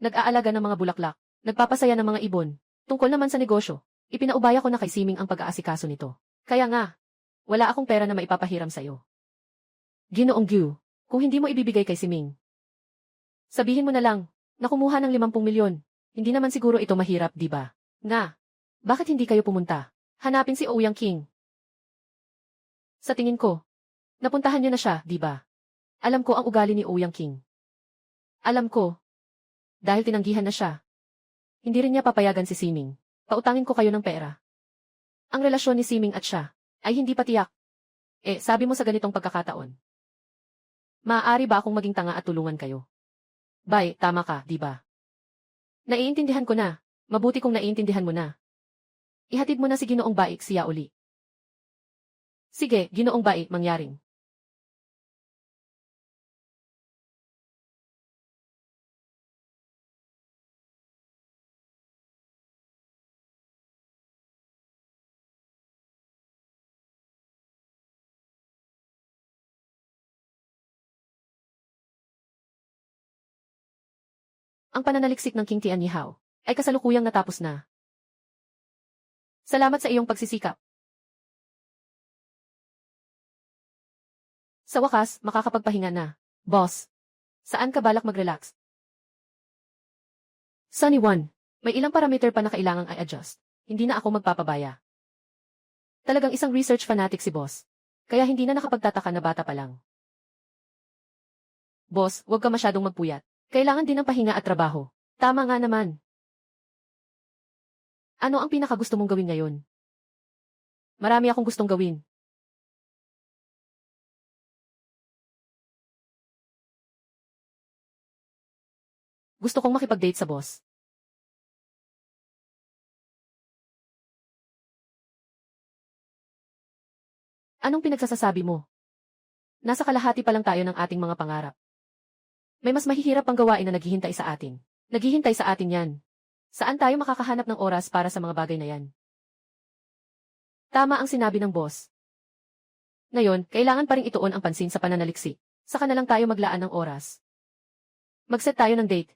Nag-aalaga ng mga bulaklak. Nagpapasaya ng mga ibon. Tungkol naman sa negosyo, ipinaubaya ko na kay Siming ang pag-aasikaso nito. Kaya nga, wala akong pera na maipapahiram sa'yo. Ginoong Gu, kung hindi mo ibibigay kay Siming, sabihin mo na lang, na kumuha ng 50 milyon. Hindi naman siguro ito mahirap, di ba? Nga, bakit hindi kayo pumunta? Hanapin si Ouyang King. Sa tingin ko, napuntahan niyo na siya, di ba? Alam ko ang ugali ni Ouyang King. Alam ko, dahil tinanggihan na siya, hindi rin niya papayagan si Siming. Pautangin ko kayo ng pera. Ang relasyon ni Siming at siya ay hindi pa tiyak. Sabi mo sa ganitong pagkakataon. Maaari ba akong maging tanga at tulungan kayo? Bay, tama ka, di ba? Naiintindihan ko na. Mabuti kung naiintindihan mo na. Ihatid mo na si Ginoong Baik siya uli. Sige, Ginoong Baik, mangyaring. Ang pananaliksik ng King Tianyihao ay kasalukuyang natapos na. Salamat sa iyong pagsisikap. Sa wakas, makakapagpahinga na. Boss, saan ka balak mag-relax? Sunny One, may ilang parameter pa na kailangang i-adjust. Hindi na ako magpapabaya. Talagang isang research fanatic si boss. Kaya hindi na nakapagtataka na bata pa lang. Boss, huwag ka masyadong magpuyat. Kailangan din ng pahinga at trabaho. Tama nga naman. Ano ang pinakagusto mong gawin ngayon? Marami akong gustong gawin. Gusto kong makipag-date sa boss. Anong pinagsasasabi mo? Nasa kalahati pa lang tayo ng ating mga pangarap. May mas mahihirap pang gawain na naghihintay sa atin. Naghihintay sa atin yan. Saan tayo makakahanap ng oras para sa mga bagay na yan? Tama ang sinabi ng boss. Ngayon, kailangan pa rin ituon ang pansin sa pananaliksik. Saka na lang tayo maglaan ng oras. Mag-set tayo ng date.